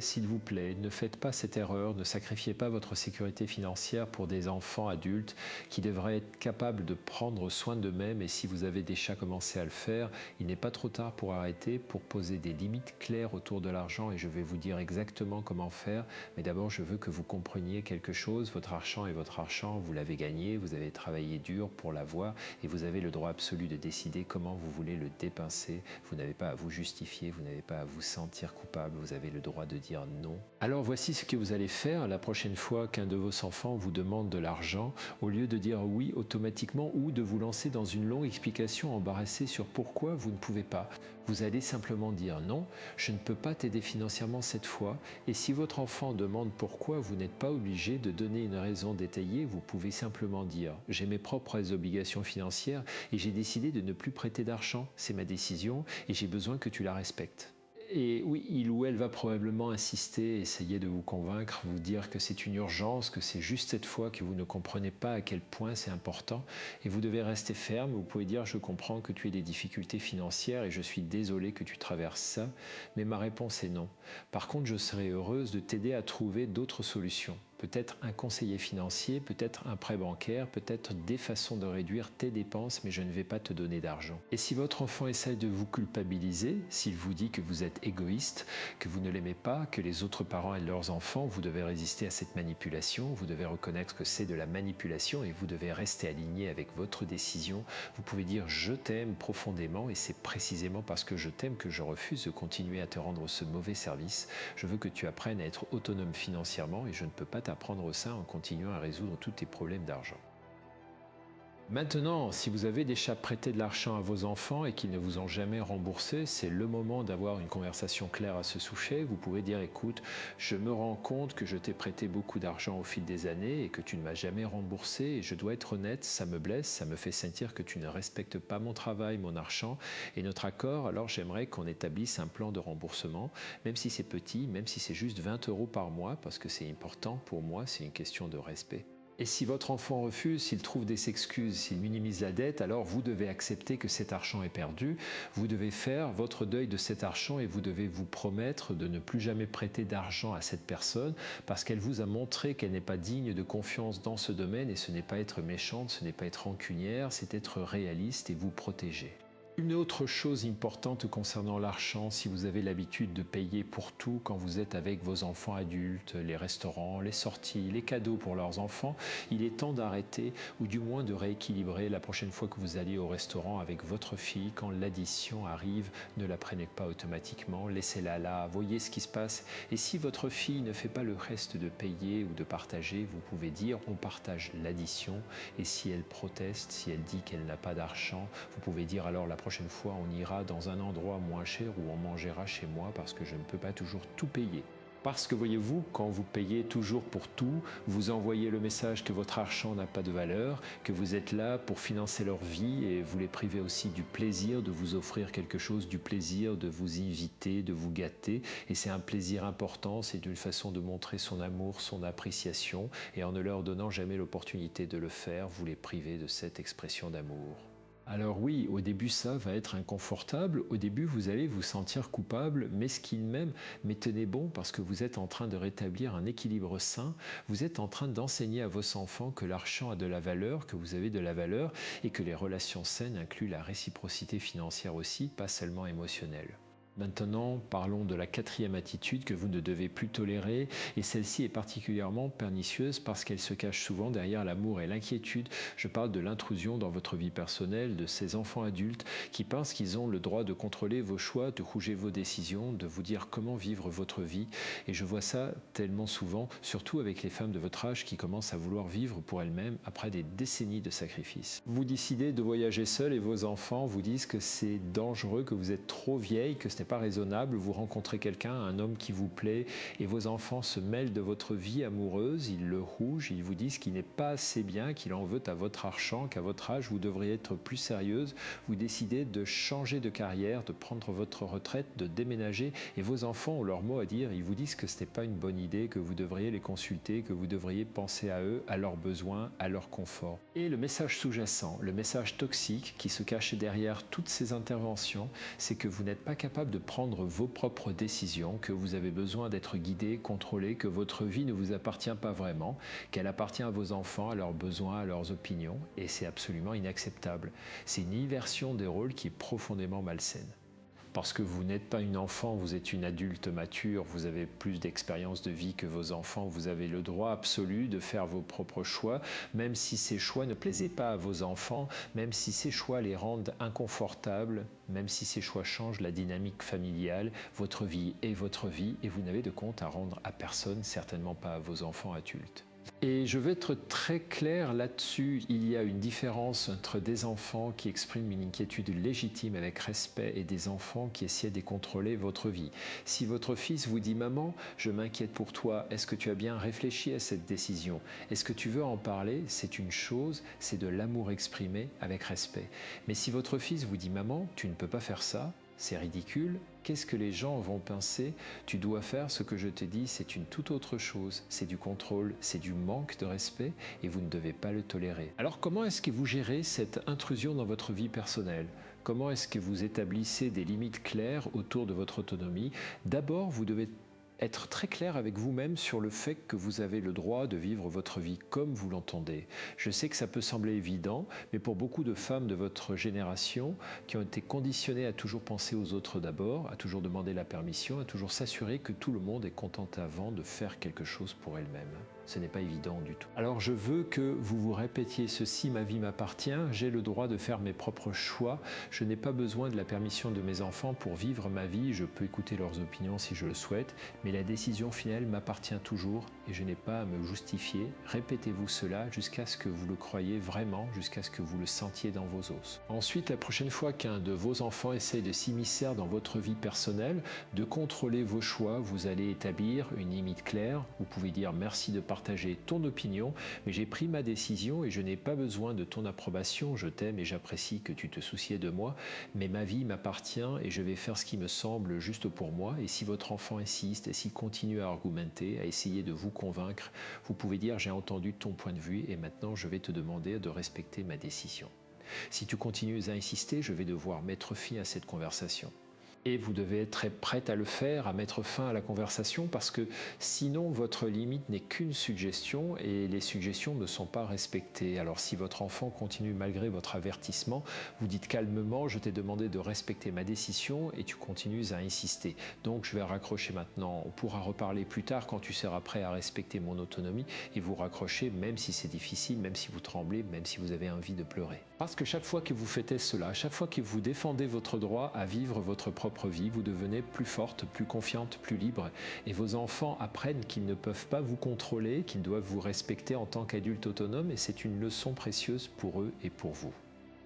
ne faites pas cette erreur, ne sacrifiez pas votre sécurité financière pour des enfants adultes qui devraient être capables de prendre soin d'eux-mêmes et si vous avez déjà commencé à le faire, il n'est pas trop tard pour arrêter, pour poser des limites claires autour de l'argent et je vais vous dire exactement comment faire. Mais d'abord, je veux que vous compreniez quelque chose, votre argent est votre argent, vous l'avez gagné, vous avez travaillé dur pour l'avoir et vous avez le droit absolu de décider comment vous voulez le dépenser. Vous n'avez pas à vous justifier, vous n'avez pas à vous sentir coupable. Vous avez le droit de dire non. Alors voici ce que vous allez faire la prochaine fois qu'un de vos enfants vous demande de l'argent. Au lieu de dire oui automatiquement ou de vous lancer dans une longue explication embarrassée sur pourquoi vous ne pouvez pas, vous allez simplement dire non, je ne peux pas t'aider financièrement cette fois. Et si votre enfant demande pourquoi, vous n'êtes pas obligé de donner une raison détaillée, vous pouvez simplement dire j'ai mes propres obligations financières et j'ai décidé de ne plus prêter d'argent. C'est ma décision et j'ai besoin que tu la respectes. Et oui, il ou elle va probablement insister, essayer de vous convaincre, vous dire que c'est une urgence, que c'est juste cette fois que vous ne comprenez pas à quel point c'est important et vous devez rester ferme. Vous pouvez dire je comprends que tu aies des difficultés financières et je suis désolé que tu traverses ça, mais ma réponse est non. Par contre, je serais heureuse de t'aider à trouver d'autres solutions. Peut-être un conseiller financier, peut-être un prêt bancaire, peut-être des façons de réduire tes dépenses, mais je ne vais pas te donner d'argent. Et si votre enfant essaie de vous culpabiliser, s'il vous dit que vous êtes égoïste, que vous ne l'aimez pas, que les autres parents aident leurs enfants, vous devez résister à cette manipulation, vous devez reconnaître que c'est de la manipulation et vous devez rester aligné avec votre décision. Vous pouvez dire je t'aime profondément et c'est précisément parce que je t'aime que je refuse de continuer à te rendre ce mauvais service. Je veux que tu apprennes à être autonome financièrement et je ne peux pas t'apprendre ça en continuant à résoudre tous tes problèmes d'argent. Maintenant, si vous avez déjà prêté de l'argent à vos enfants et qu'ils ne vous ont jamais remboursé, c'est le moment d'avoir une conversation claire à ce sujet. Vous pouvez dire écoute, je me rends compte que je t'ai prêté beaucoup d'argent au fil des années et que tu ne m'as jamais remboursé et je dois être honnête, ça me blesse, ça me fait sentir que tu ne respectes pas mon travail, mon argent et notre accord, alors j'aimerais qu'on établisse un plan de remboursement, même si c'est petit, même si c'est juste 20 € par mois, parce que c'est important pour moi, c'est une question de respect. Et si votre enfant refuse, s'il trouve des excuses, s'il minimise la dette, alors vous devez accepter que cet argent est perdu. Vous devez faire votre deuil de cet argent et vous devez vous promettre de ne plus jamais prêter d'argent à cette personne parce qu'elle vous a montré qu'elle n'est pas digne de confiance dans ce domaine et ce n'est pas être méchante, ce n'est pas être rancunière, c'est être réaliste et vous protéger. Une autre chose importante concernant l'argent, si vous avez l'habitude de payer pour tout quand vous êtes avec vos enfants adultes, les restaurants, les sorties, les cadeaux pour leurs enfants, il est temps d'arrêter ou du moins de rééquilibrer la prochaine fois que vous allez au restaurant avec votre fille. Quand l'addition arrive, ne la prenez pas automatiquement, laissez-la là, voyez ce qui se passe. Et si votre fille ne fait pas le reste de payer ou de partager, vous pouvez dire on partage l'addition. Et si elle proteste, si elle dit qu'elle n'a pas d'argent, vous pouvez dire alors la prochaine fois, on ira dans un endroit moins cher où on mangera chez moi parce que je ne peux pas toujours tout payer. Parce que voyez-vous, quand vous payez toujours pour tout, vous envoyez le message que votre argent n'a pas de valeur, que vous êtes là pour financer leur vie et vous les privez aussi du plaisir de vous offrir quelque chose, du plaisir de vous inviter, de vous gâter. Et c'est un plaisir important, c'est une façon de montrer son amour, son appréciation. Et en ne leur donnant jamais l'opportunité de le faire, vous les privez de cette expression d'amour. Alors oui, au début ça va être inconfortable, au début vous allez vous sentir coupable, mesquine même, mais tenez bon parce que vous êtes en train de rétablir un équilibre sain, vous êtes en train d'enseigner à vos enfants que l'argent a de la valeur, que vous avez de la valeur et que les relations saines incluent la réciprocité financière aussi, pas seulement émotionnelle. Maintenant, parlons de la quatrième attitude que vous ne devez plus tolérer et celle-ci est particulièrement pernicieuse parce qu'elle se cache souvent derrière l'amour et l'inquiétude. Je parle de l'intrusion dans votre vie personnelle, de ces enfants adultes qui pensent qu'ils ont le droit de contrôler vos choix, de juger vos décisions, de vous dire comment vivre votre vie. Et je vois ça tellement souvent, surtout avec les femmes de votre âge qui commencent à vouloir vivre pour elles-mêmes après des décennies de sacrifices. Vous décidez de voyager seul et vos enfants vous disent que c'est dangereux, que vous êtes trop vieille, que ce n'est pas raisonnable, vous rencontrez quelqu'un, un homme qui vous plaît et vos enfants se mêlent de votre vie amoureuse, ils le rougent, ils vous disent qu'il n'est pas assez bien, qu'il en veut à votre argent, qu'à votre âge vous devriez être plus sérieuse, vous décidez de changer de carrière, de prendre votre retraite, de déménager et vos enfants ont leur mot à dire, ils vous disent que ce n'est pas une bonne idée, que vous devriez les consulter, que vous devriez penser à eux, à leurs besoins, à leur confort. Et le message sous-jacent, le message toxique qui se cache derrière toutes ces interventions, c'est que vous n'êtes pas capable de prendre vos propres décisions, que vous avez besoin d'être guidé, contrôlé, que votre vie ne vous appartient pas vraiment, qu'elle appartient à vos enfants, à leurs besoins, à leurs opinions, et c'est absolument inacceptable. C'est une inversion des rôles qui est profondément malsaine. Parce que vous n'êtes pas une enfant, vous êtes une adulte mature, vous avez plus d'expérience de vie que vos enfants, vous avez le droit absolu de faire vos propres choix, même si ces choix ne plaisaient pas à vos enfants, même si ces choix les rendent inconfortables, même si ces choix changent la dynamique familiale, votre vie est votre vie et vous n'avez de compte à rendre à personne, certainement pas à vos enfants adultes. Et je veux être très clair là-dessus, il y a une différence entre des enfants qui expriment une inquiétude légitime avec respect et des enfants qui essaient de contrôler votre vie. Si votre fils vous dit « Maman, je m'inquiète pour toi, est-ce que tu as bien réfléchi à cette décision? Est-ce que tu veux en parler ?» C'est une chose, c'est de l'amour exprimé avec respect. Mais si votre fils vous dit « Maman, tu ne peux pas faire ça, c'est ridicule, qu'est-ce que les gens vont penser? Tu dois faire ce que je te dis, c'est une toute autre chose, c'est du contrôle, c'est du manque de respect et vous ne devez pas le tolérer. Alors comment est-ce que vous gérez cette intrusion dans votre vie personnelle? Comment est-ce que vous établissez des limites claires autour de votre autonomie? D'abord, vous devez être très clair avec vous-même sur le fait que vous avez le droit de vivre votre vie comme vous l'entendez. Je sais que ça peut sembler évident, mais pour beaucoup de femmes de votre génération qui ont été conditionnées à toujours penser aux autres d'abord, à toujours demander la permission, à toujours s'assurer que tout le monde est content avant de faire quelque chose pour elle-même. Ce n'est pas évident du tout. Alors je veux que vous vous répétiez ceci, ma vie m'appartient, j'ai le droit de faire mes propres choix, je n'ai pas besoin de la permission de mes enfants pour vivre ma vie, je peux écouter leurs opinions si je le souhaite, mais la décision finale m'appartient toujours et je n'ai pas à me justifier. Répétez-vous cela jusqu'à ce que vous le croyiez vraiment, jusqu'à ce que vous le sentiez dans vos os. Ensuite, la prochaine fois qu'un de vos enfants essaie de s'immiscer dans votre vie personnelle, de contrôler vos choix, vous allez établir une limite claire. Vous pouvez dire merci de partager ton opinion, mais j'ai pris ma décision et je n'ai pas besoin de ton approbation. Je t'aime et j'apprécie que tu te soucies de moi, mais ma vie m'appartient et je vais faire ce qui me semble juste pour moi. Et si votre enfant insiste, et s'il continue à argumenter, à essayer de vous convaincre, vous pouvez dire j'ai entendu ton point de vue et maintenant je vais te demander de respecter ma décision. Si tu continues à insister, je vais devoir mettre fin à cette conversation. Et vous devez être très prête à le faire, à mettre fin à la conversation, parce que sinon votre limite n'est qu'une suggestion et les suggestions ne sont pas respectées. Alors si votre enfant continue malgré votre avertissement, vous dites calmement, je t'ai demandé de respecter ma décision et tu continues à insister. Donc je vais raccrocher maintenant, on pourra reparler plus tard quand tu seras prêt à respecter mon autonomie et vous raccrochez même si c'est difficile, même si vous tremblez, même si vous avez envie de pleurer. Parce que chaque fois que vous faites cela, chaque fois que vous défendez votre droit à vivre votre propre vie, vous devenez plus forte, plus confiante, plus libre et vos enfants apprennent qu'ils ne peuvent pas vous contrôler, qu'ils doivent vous respecter en tant qu'adultes autonomes et c'est une leçon précieuse pour eux et pour vous.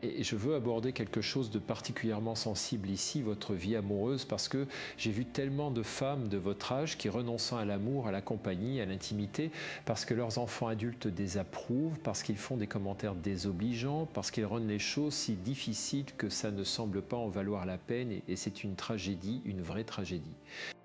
Et je veux aborder quelque chose de particulièrement sensible ici, votre vie amoureuse, parce que j'ai vu tellement de femmes de votre âge qui, renonçant à l'amour, à la compagnie, à l'intimité, parce que leurs enfants adultes désapprouvent, parce qu'ils font des commentaires désobligeants, parce qu'ils rendent les choses si difficiles que ça ne semble pas en valoir la peine, et c'est une tragédie, une vraie tragédie.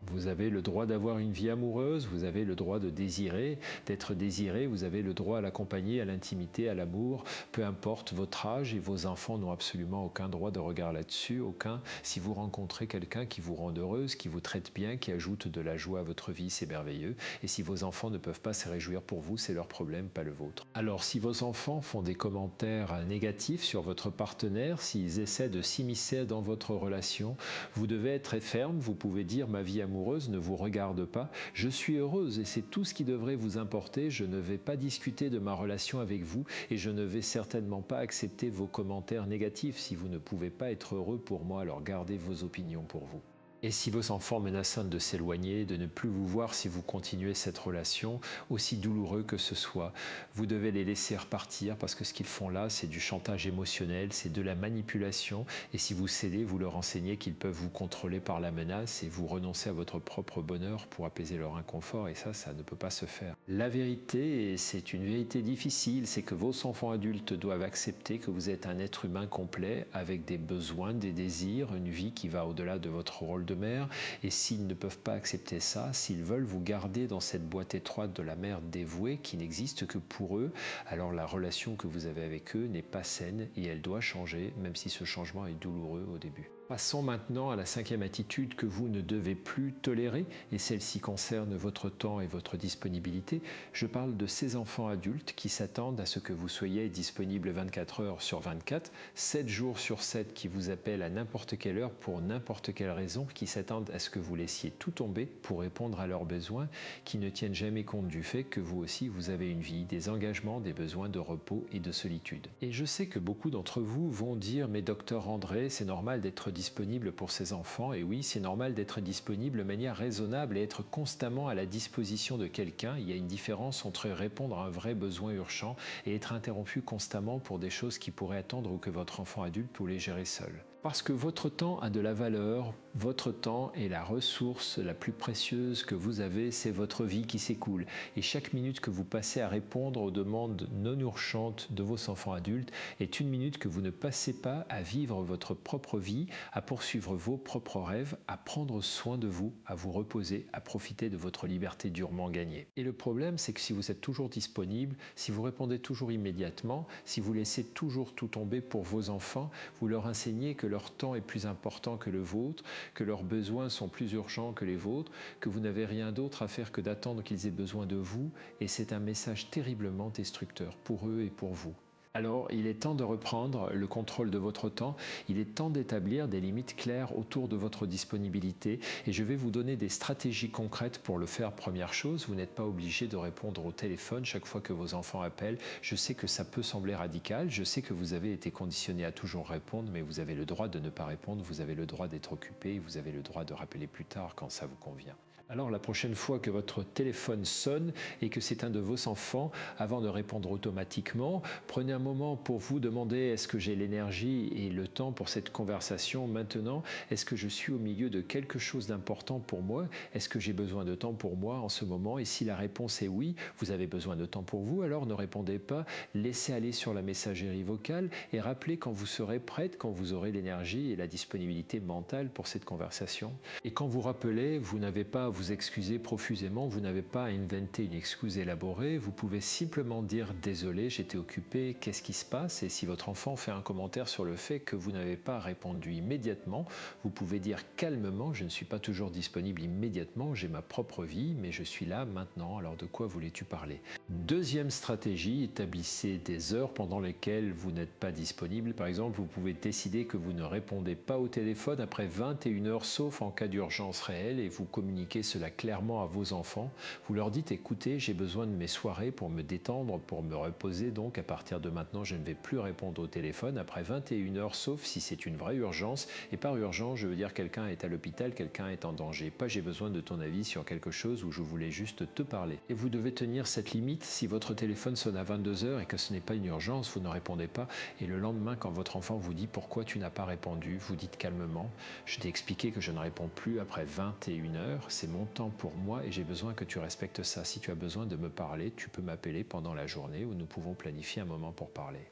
Vous avez le droit d'avoir une vie amoureuse, vous avez le droit de désirer, d'être désiré, vous avez le droit à la compagnie, à l'intimité, à l'amour, peu importe votre âge et vos enfants n'ont absolument aucun droit de regard là-dessus, aucun. Si vous rencontrez quelqu'un qui vous rend heureuse, qui vous traite bien, qui ajoute de la joie à votre vie, c'est merveilleux. Et si vos enfants ne peuvent pas se réjouir pour vous, c'est leur problème, pas le vôtre. Alors si vos enfants font des commentaires négatifs sur votre partenaire, s'ils essaient de s'immiscer dans votre relation, vous devez être très ferme, vous pouvez dire ma vie amoureuse ne vous regarde pas, je suis heureuse et c'est tout ce qui devrait vous importer, je ne vais pas discuter de ma relation avec vous et je ne vais certainement pas accepter vos commentaires négatifs. Si vous ne pouvez pas être heureux pour moi, alors gardez vos opinions pour vous. Et si vos enfants menacent de s'éloigner, de ne plus vous voir si vous continuez cette relation, aussi douloureux que ce soit, vous devez les laisser repartir parce que ce qu'ils font là, c'est du chantage émotionnel, c'est de la manipulation. Et si vous cédez, vous leur enseignez qu'ils peuvent vous contrôler par la menace et vous renoncez à votre propre bonheur pour apaiser leur inconfort. Et ça ne peut pas se faire. La vérité, et c'est une vérité difficile, c'est que vos enfants adultes doivent accepter que vous êtes un être humain complet avec des besoins, des désirs, une vie qui va au-delà de votre rôle de mère, et s'ils ne peuvent pas accepter ça, s'ils veulent vous garder dans cette boîte étroite de la mère dévouée qui n'existe que pour eux, alors la relation que vous avez avec eux n'est pas saine et elle doit changer, même si ce changement est douloureux au début. Passons maintenant à la cinquième attitude que vous ne devez plus tolérer, et celle-ci concerne votre temps et votre disponibilité. Je parle de ces enfants adultes qui s'attendent à ce que vous soyez disponible 24 heures sur 24, 7 jours sur 7, qui vous appellent à n'importe quelle heure pour n'importe quelle raison, qui s'attendent à ce que vous laissiez tout tomber pour répondre à leurs besoins, qui ne tiennent jamais compte du fait que vous aussi vous avez une vie, des engagements, des besoins de repos et de solitude. Et je sais que beaucoup d'entre vous vont dire « Mais docteur André, c'est normal d'être disponible pour ses enfants ». Et oui, c'est normal d'être disponible de manière raisonnable et être constamment à la disposition de quelqu'un. Il y a une différence entre répondre à un vrai besoin urgent et être interrompu constamment pour des choses qui pourraient attendre ou que votre enfant adulte pourrait gérer seul. Parce que votre temps a de la valeur, votre temps est la ressource la plus précieuse que vous avez, c'est votre vie qui s'écoule. Et chaque minute que vous passez à répondre aux demandes non urgentes de vos enfants adultes est une minute que vous ne passez pas à vivre votre propre vie, à poursuivre vos propres rêves, à prendre soin de vous, à vous reposer, à profiter de votre liberté durement gagnée. Et le problème, c'est que si vous êtes toujours disponible, si vous répondez toujours immédiatement, si vous laissez toujours tout tomber pour vos enfants, vous leur enseignez que leur temps est plus important que le vôtre, que leurs besoins sont plus urgents que les vôtres, que vous n'avez rien d'autre à faire que d'attendre qu'ils aient besoin de vous, et c'est un message terriblement destructeur pour eux et pour vous. Alors, il est temps de reprendre le contrôle de votre temps, il est temps d'établir des limites claires autour de votre disponibilité et je vais vous donner des stratégies concrètes pour le faire. Première chose, vous n'êtes pas obligé de répondre au téléphone chaque fois que vos enfants appellent. Je sais que ça peut sembler radical, je sais que vous avez été conditionné à toujours répondre, mais vous avez le droit de ne pas répondre, vous avez le droit d'être occupé, vous avez le droit de rappeler plus tard quand ça vous convient. Alors la prochaine fois que votre téléphone sonne et que c'est un de vos enfants, avant de répondre automatiquement, prenez un moment pour vous demander est-ce que j'ai l'énergie et le temps pour cette conversation maintenant? Est-ce que je suis au milieu de quelque chose d'important pour moi? Est-ce que j'ai besoin de temps pour moi en ce moment? Et si la réponse est oui, vous avez besoin de temps pour vous, alors ne répondez pas, laissez aller sur la messagerie vocale et rappelez quand vous serez prête, quand vous aurez l'énergie et la disponibilité mentale pour cette conversation. Et quand vous rappelez, vous n'avez pas à vous excuser profusément, vous n'avez pas à inventer une excuse élaborée, vous pouvez simplement dire « désolé, j'étais occupé, qu'est-ce qui se passe ?» Et si votre enfant fait un commentaire sur le fait que vous n'avez pas répondu immédiatement, vous pouvez dire calmement « je ne suis pas toujours disponible immédiatement, j'ai ma propre vie, mais je suis là maintenant, alors de quoi voulais-tu parler ?» Deuxième stratégie, établissez des heures pendant lesquelles vous n'êtes pas disponible. Par exemple, vous pouvez décider que vous ne répondez pas au téléphone après 21 heures sauf en cas d'urgence réelle et vous communiquez cela clairement à vos enfants. Vous leur dites écoutez, j'ai besoin de mes soirées pour me détendre, pour me reposer, donc à partir de maintenant je ne vais plus répondre au téléphone après 21 heures sauf si c'est une vraie urgence et par urgence je veux dire quelqu'un est à l'hôpital, quelqu'un est en danger, pas j'ai besoin de ton avis sur quelque chose où je voulais juste te parler. Et vous devez tenir cette limite. Si votre téléphone sonne à 22 heures et que ce n'est pas une urgence, vous ne répondez pas et le lendemain quand votre enfant vous dit pourquoi tu n'as pas répondu, vous dites calmement je t'ai expliqué que je ne réponds plus après 21 heures, c'est mon temps pour moi et j'ai besoin que tu respectes ça. Si tu as besoin de me parler, tu peux m'appeler pendant la journée où nous pouvons planifier un moment pour parler.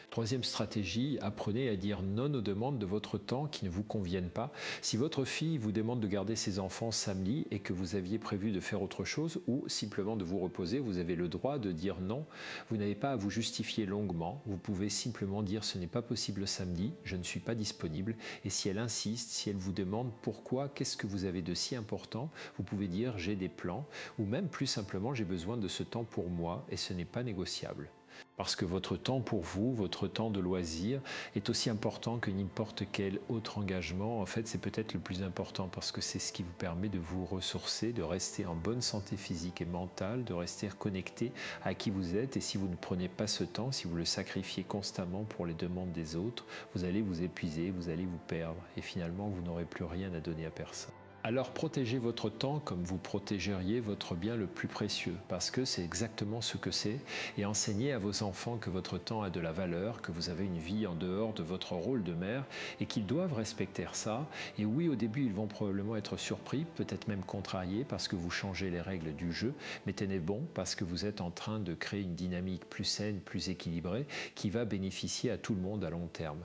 Troisième stratégie, apprenez à dire non aux demandes de votre temps qui ne vous conviennent pas. Si votre fille vous demande de garder ses enfants samedi et que vous aviez prévu de faire autre chose ou simplement de vous reposer, vous avez le droit de dire non. Vous n'avez pas à vous justifier longuement. Vous pouvez simplement dire ce n'est pas possible samedi, je ne suis pas disponible. Et si elle insiste, si elle vous demande pourquoi, qu'est-ce que vous avez de si important, vous pouvez dire j'ai des plans ou même plus simplement j'ai besoin de ce temps pour moi et ce n'est pas négociable. Parce que votre temps pour vous, votre temps de loisir est aussi important que n'importe quel autre engagement. En fait, c'est peut-être le plus important parce que c'est ce qui vous permet de vous ressourcer, de rester en bonne santé physique et mentale, de rester connecté à qui vous êtes. Et si vous ne prenez pas ce temps, si vous le sacrifiez constamment pour les demandes des autres, vous allez vous épuiser, vous allez vous perdre et finalement, vous n'aurez plus rien à donner à personne. Alors protégez votre temps comme vous protégeriez votre bien le plus précieux, parce que c'est exactement ce que c'est, et enseignez à vos enfants que votre temps a de la valeur, que vous avez une vie en dehors de votre rôle de mère, et qu'ils doivent respecter ça. Et oui, au début, ils vont probablement être surpris, peut-être même contrariés, parce que vous changez les règles du jeu, mais tenez bon, parce que vous êtes en train de créer une dynamique plus saine, plus équilibrée, qui va bénéficier à tout le monde à long terme.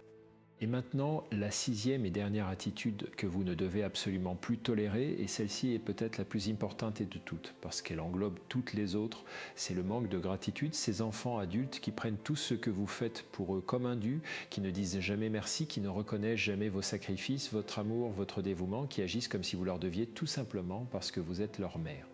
Et maintenant, la sixième et dernière attitude que vous ne devez absolument plus tolérer, et celle-ci est peut-être la plus importante de toutes, parce qu'elle englobe toutes les autres, c'est le manque de gratitude. Ces enfants adultes qui prennent tout ce que vous faites pour eux comme un dû, qui ne disent jamais merci, qui ne reconnaissent jamais vos sacrifices, votre amour, votre dévouement, qui agissent comme si vous leur deviez tout simplement parce que vous êtes leur mère.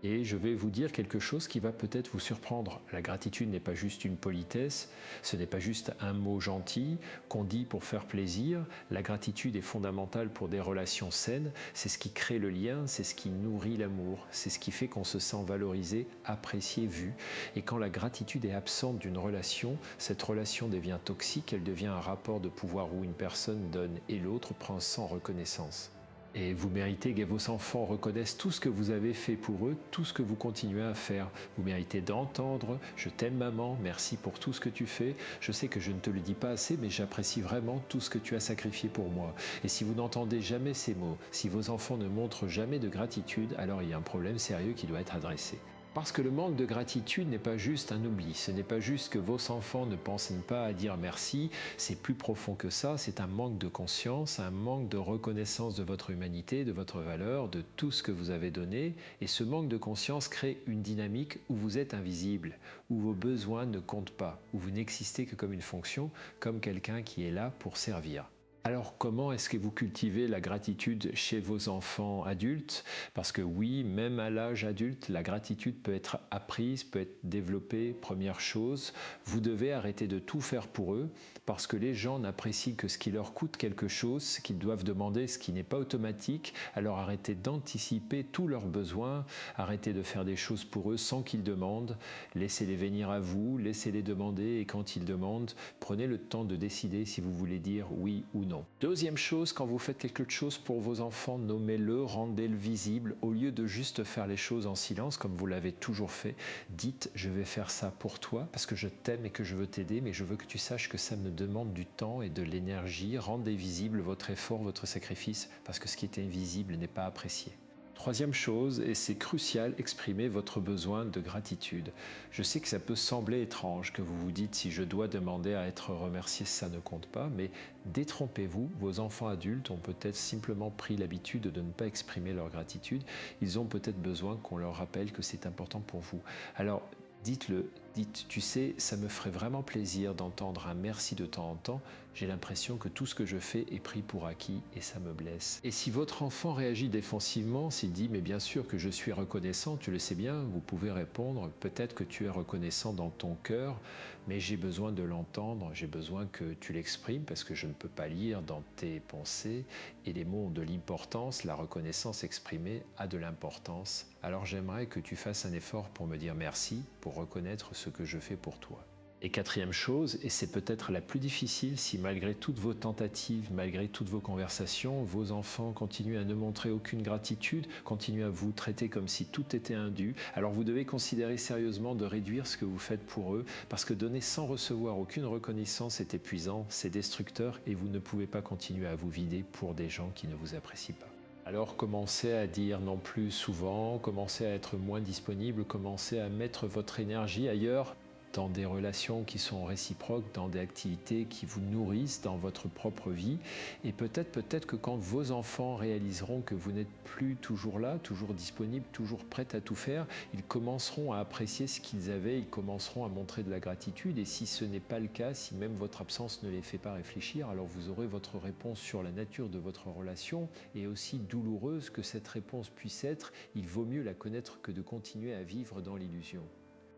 Et je vais vous dire quelque chose qui va peut-être vous surprendre. La gratitude n'est pas juste une politesse, ce n'est pas juste un mot gentil qu'on dit pour faire plaisir. La gratitude est fondamentale pour des relations saines. C'est ce qui crée le lien, c'est ce qui nourrit l'amour, c'est ce qui fait qu'on se sent valorisé, apprécié, vu. Et quand la gratitude est absente d'une relation, cette relation devient toxique, elle devient un rapport de pouvoir où une personne donne et l'autre prend sans reconnaissance. Et vous méritez que vos enfants reconnaissent tout ce que vous avez fait pour eux, tout ce que vous continuez à faire. Vous méritez d'entendre « Je t'aime maman, merci pour tout ce que tu fais. Je sais que je ne te le dis pas assez, mais j'apprécie vraiment tout ce que tu as sacrifié pour moi. » Et si vous n'entendez jamais ces mots, si vos enfants ne montrent jamais de gratitude, alors il y a un problème sérieux qui doit être adressé. Parce que le manque de gratitude n'est pas juste un oubli, ce n'est pas juste que vos enfants ne pensent pas à dire merci, c'est plus profond que ça, c'est un manque de conscience, un manque de reconnaissance de votre humanité, de votre valeur, de tout ce que vous avez donné, et ce manque de conscience crée une dynamique où vous êtes invisible, où vos besoins ne comptent pas, où vous n'existez que comme une fonction, comme quelqu'un qui est là pour servir. Alors comment est-ce que vous cultivez la gratitude chez vos enfants adultes? Parce que oui, même à l'âge adulte, la gratitude peut être apprise, peut être développée. Première chose, vous devez arrêter de tout faire pour eux parce que les gens n'apprécient que ce qui leur coûte quelque chose, qu'ils doivent demander ce qui n'est pas automatique. Alors arrêtez d'anticiper tous leurs besoins, arrêtez de faire des choses pour eux sans qu'ils demandent. Laissez-les venir à vous, laissez-les demander et quand ils demandent, prenez le temps de décider si vous voulez dire oui ou non. Deuxième chose, quand vous faites quelque chose pour vos enfants, nommez-le, rendez-le visible. Au lieu de juste faire les choses en silence, comme vous l'avez toujours fait, dites « je vais faire ça pour toi parce que je t'aime et que je veux t'aider, mais je veux que tu saches que ça me demande du temps et de l'énergie. Rendez visible votre effort, votre sacrifice, parce que ce qui est invisible n'est pas apprécié. » Troisième chose, et c'est crucial, exprimez votre besoin de gratitude. Je sais que ça peut sembler étrange que vous vous dites si je dois demander à être remercié, ça ne compte pas, mais détrompez-vous, vos enfants adultes ont peut-être simplement pris l'habitude de ne pas exprimer leur gratitude. Ils ont peut-être besoin qu'on leur rappelle que c'est important pour vous. Alors, dites-le, dites, tu sais, ça me ferait vraiment plaisir d'entendre un merci de temps en temps. J'ai l'impression que tout ce que je fais est pris pour acquis et ça me blesse. Et si votre enfant réagit défensivement, s'il dit, mais bien sûr que je suis reconnaissant, tu le sais bien, vous pouvez répondre, peut-être que tu es reconnaissant dans ton cœur, mais j'ai besoin de l'entendre, j'ai besoin que tu l'exprimes parce que je ne peux pas lire dans tes pensées et les mots ont de l'importance, la reconnaissance exprimée a de l'importance. Alors j'aimerais que tu fasses un effort pour me dire merci, pour reconnaître ce que je fais pour toi. Et quatrième chose, et c'est peut-être la plus difficile, si malgré toutes vos tentatives, malgré toutes vos conversations, vos enfants continuent à ne montrer aucune gratitude, continuent à vous traiter comme si tout était indu, alors vous devez considérer sérieusement de réduire ce que vous faites pour eux, parce que donner sans recevoir aucune reconnaissance est épuisant, c'est destructeur, et vous ne pouvez pas continuer à vous vider pour des gens qui ne vous apprécient pas. Alors commencez à dire non plus souvent, commencez à être moins disponible, commencez à mettre votre énergie ailleurs, dans des relations qui sont réciproques, dans des activités qui vous nourrissent dans votre propre vie. Et peut-être que quand vos enfants réaliseront que vous n'êtes plus toujours là, toujours disponible, toujours prêt à tout faire, ils commenceront à apprécier ce qu'ils avaient, ils commenceront à montrer de la gratitude. Et si ce n'est pas le cas, si même votre absence ne les fait pas réfléchir, alors vous aurez votre réponse sur la nature de votre relation. Et aussi douloureuse que cette réponse puisse être, il vaut mieux la connaître que de continuer à vivre dans l'illusion.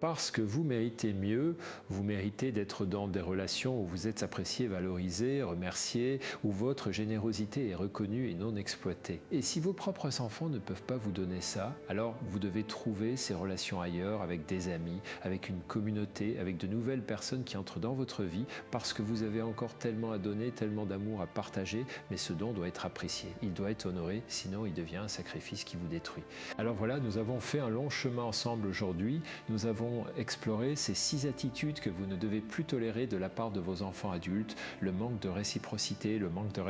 Parce que vous méritez mieux, vous méritez d'être dans des relations où vous êtes apprécié, valorisé, remercié, où votre générosité est reconnue et non exploitée. Et si vos propres enfants ne peuvent pas vous donner ça, alors vous devez trouver ces relations ailleurs, avec des amis, avec une communauté, avec de nouvelles personnes qui entrent dans votre vie, parce que vous avez encore tellement à donner, tellement d'amour à partager, mais ce don doit être apprécié, il doit être honoré, sinon il devient un sacrifice qui vous détruit. Alors voilà, nous avons fait un long chemin ensemble aujourd'hui, nous avons avons exploré ces 6 attitudes que vous ne devez plus tolérer de la part de vos enfants adultes: le manque de réciprocité, le manque de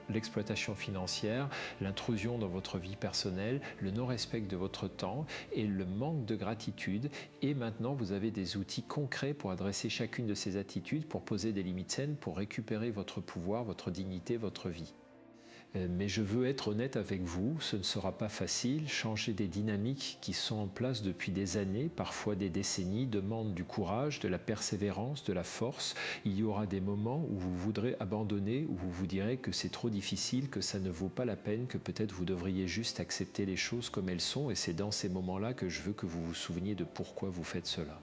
l'exploitation financière, l'intrusion dans votre vie personnelle, le non-respect de votre temps et le manque de gratitude. Et maintenant, vous avez des outils concrets pour adresser chacune de ces attitudes, pour poser des limites saines, pour récupérer votre pouvoir, votre dignité, votre vie. Mais je veux être honnête avec vous, ce ne sera pas facile. Changer des dynamiques qui sont en place depuis des années, parfois des décennies, demande du courage, de la persévérance, de la force. Il y aura des moments où vous voudrez abandonner, où vous vous direz que c'est trop difficile, que ça ne vaut pas la peine, que peut-être vous devriez juste accepter les choses comme elles sont. Et c'est dans ces moments-là que je veux que vous vous souveniez de pourquoi vous faites cela.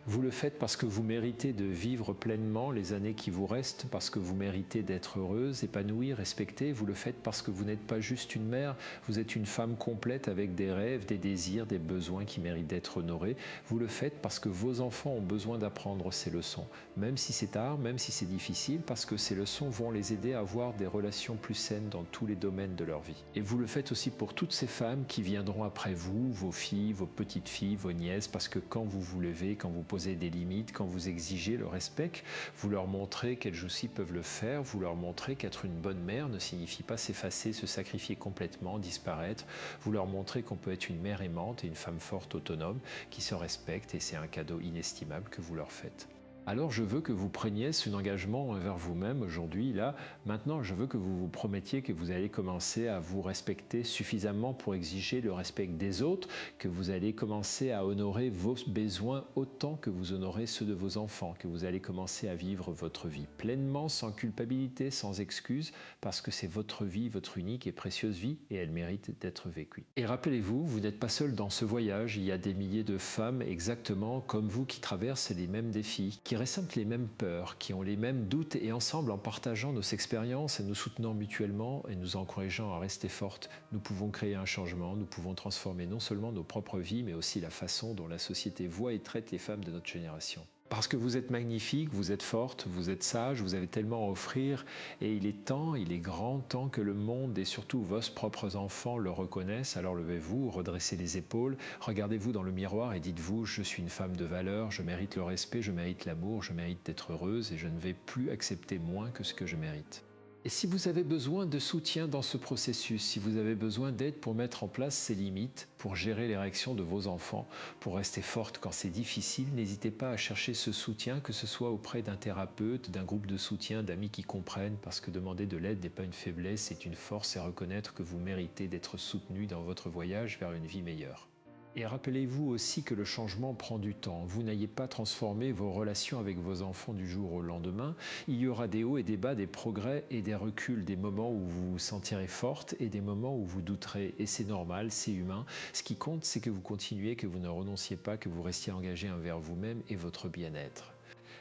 Vous le faites parce que vous méritez de vivre pleinement les années qui vous restent, parce que vous méritez d'être heureuse, épanouie, respectée. Vous le faites parce que vous n'êtes pas juste une mère, vous êtes une femme complète avec des rêves, des désirs, des besoins qui méritent d'être honorés. Vous le faites parce que vos enfants ont besoin d'apprendre ces leçons, même si c'est tard, même si c'est difficile, parce que ces leçons vont les aider à avoir des relations plus saines dans tous les domaines de leur vie. Et vous le faites aussi pour toutes ces femmes qui viendront après vous, vos filles, vos petites filles, vos nièces, parce que quand vous vous levez, quand vous posez des limites, quand vous exigez le respect, vous leur montrez qu'elles aussi peuvent le faire, vous leur montrez qu'être une bonne mère ne signifie pas s'effacer, se sacrifier complètement, disparaître. Vous leur montrez qu'on peut être une mère aimante et une femme forte, autonome, qui se respecte, et c'est un cadeau inestimable que vous leur faites. Alors je veux que vous preniez cet engagement envers vous-même aujourd'hui, là. Maintenant, je veux que vous vous promettiez que vous allez commencer à vous respecter suffisamment pour exiger le respect des autres, que vous allez commencer à honorer vos besoins autant que vous honorez ceux de vos enfants, que vous allez commencer à vivre votre vie pleinement, sans culpabilité, sans excuse, parce que c'est votre vie, votre unique et précieuse vie, et elle mérite d'être vécue. Et rappelez-vous, vous n'êtes pas seul dans ce voyage, il y a des milliers de femmes exactement comme vous qui traversent les mêmes défis, qui ressentent les mêmes peurs, qui ont les mêmes doutes, et ensemble, en partageant nos expériences et nous soutenant mutuellement et nous encourageant à rester fortes, nous pouvons créer un changement, nous pouvons transformer non seulement nos propres vies, mais aussi la façon dont la société voit et traite les femmes de notre génération. Parce que vous êtes magnifique, vous êtes forte, vous êtes sage, vous avez tellement à offrir, et il est temps, il est grand temps que le monde et surtout vos propres enfants le reconnaissent. Alors levez-vous, redressez les épaules, regardez-vous dans le miroir et dites-vous: je suis une femme de valeur, je mérite le respect, je mérite l'amour, je mérite d'être heureuse et je ne vais plus accepter moins que ce que je mérite. Et si vous avez besoin de soutien dans ce processus, si vous avez besoin d'aide pour mettre en place ces limites, pour gérer les réactions de vos enfants, pour rester forte quand c'est difficile, n'hésitez pas à chercher ce soutien, que ce soit auprès d'un thérapeute, d'un groupe de soutien, d'amis qui comprennent, parce que demander de l'aide n'est pas une faiblesse, c'est une force, et reconnaître que vous méritez d'être soutenu dans votre voyage vers une vie meilleure. Et rappelez-vous aussi que le changement prend du temps. Vous n'ayez pas transformé vos relations avec vos enfants du jour au lendemain. Il y aura des hauts et des bas, des progrès et des reculs, des moments où vous vous sentirez forte et des moments où vous douterez. Et c'est normal, c'est humain. Ce qui compte, c'est que vous continuez, que vous ne renonciez pas, que vous restiez engagé envers vous-même et votre bien-être.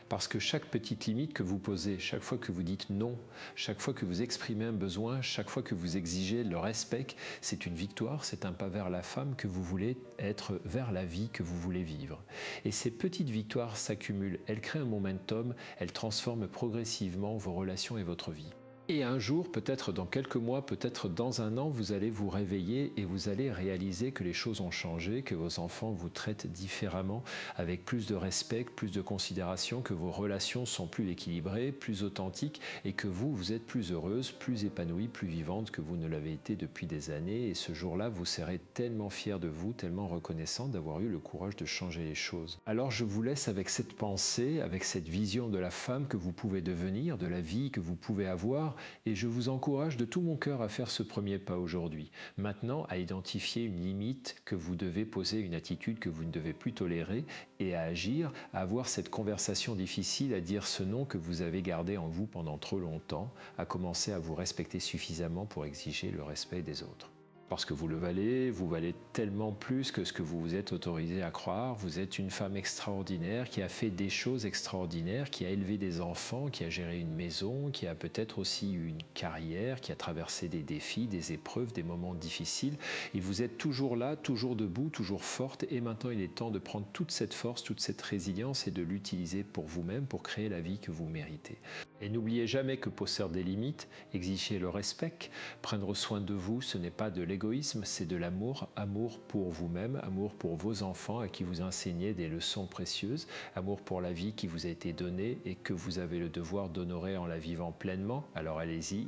Parce que chaque petite limite que vous posez, chaque fois que vous dites non, chaque fois que vous exprimez un besoin, chaque fois que vous exigez le respect, c'est une victoire, c'est un pas vers la femme que vous voulez être, vers la vie que vous voulez vivre. Et ces petites victoires s'accumulent, elles créent un momentum, elles transforment progressivement vos relations et votre vie. Et un jour, peut-être dans quelques mois, peut-être dans un an, vous allez vous réveiller et vous allez réaliser que les choses ont changé, que vos enfants vous traitent différemment, avec plus de respect, plus de considération, que vos relations sont plus équilibrées, plus authentiques et que vous, vous êtes plus heureuse, plus épanouie, plus vivante que vous ne l'avez été depuis des années. Et ce jour-là, vous serez tellement fier de vous, tellement reconnaissant d'avoir eu le courage de changer les choses. Alors je vous laisse avec cette pensée, avec cette vision de la femme que vous pouvez devenir, de la vie que vous pouvez avoir, et je vous encourage de tout mon cœur à faire ce premier pas aujourd'hui. Maintenant, à identifier une limite que vous devez poser, une attitude que vous ne devez plus tolérer, et à agir, à avoir cette conversation difficile, à dire ce non que vous avez gardé en vous pendant trop longtemps, à commencer à vous respecter suffisamment pour exiger le respect des autres. Parce que vous valez tellement plus que ce que vous vous êtes autorisé à croire. Vous êtes une femme extraordinaire qui a fait des choses extraordinaires, qui a élevé des enfants, qui a géré une maison, qui a peut-être aussi eu une carrière, qui a traversé des défis, des épreuves, des moments difficiles. Et vous êtes toujours là, toujours debout, toujours forte. Et maintenant, il est temps de prendre toute cette force, toute cette résilience et de l'utiliser pour vous-même, pour créer la vie que vous méritez. Et n'oubliez jamais que poser des limites, exiger le respect, prendre soin de vous, ce n'est pas de l'égoïsme, égoïsme, c'est de l'amour, amour pour vous-même, amour pour vos enfants à qui vous enseignez des leçons précieuses, amour pour la vie qui vous a été donnée et que vous avez le devoir d'honorer en la vivant pleinement. Alors allez-y,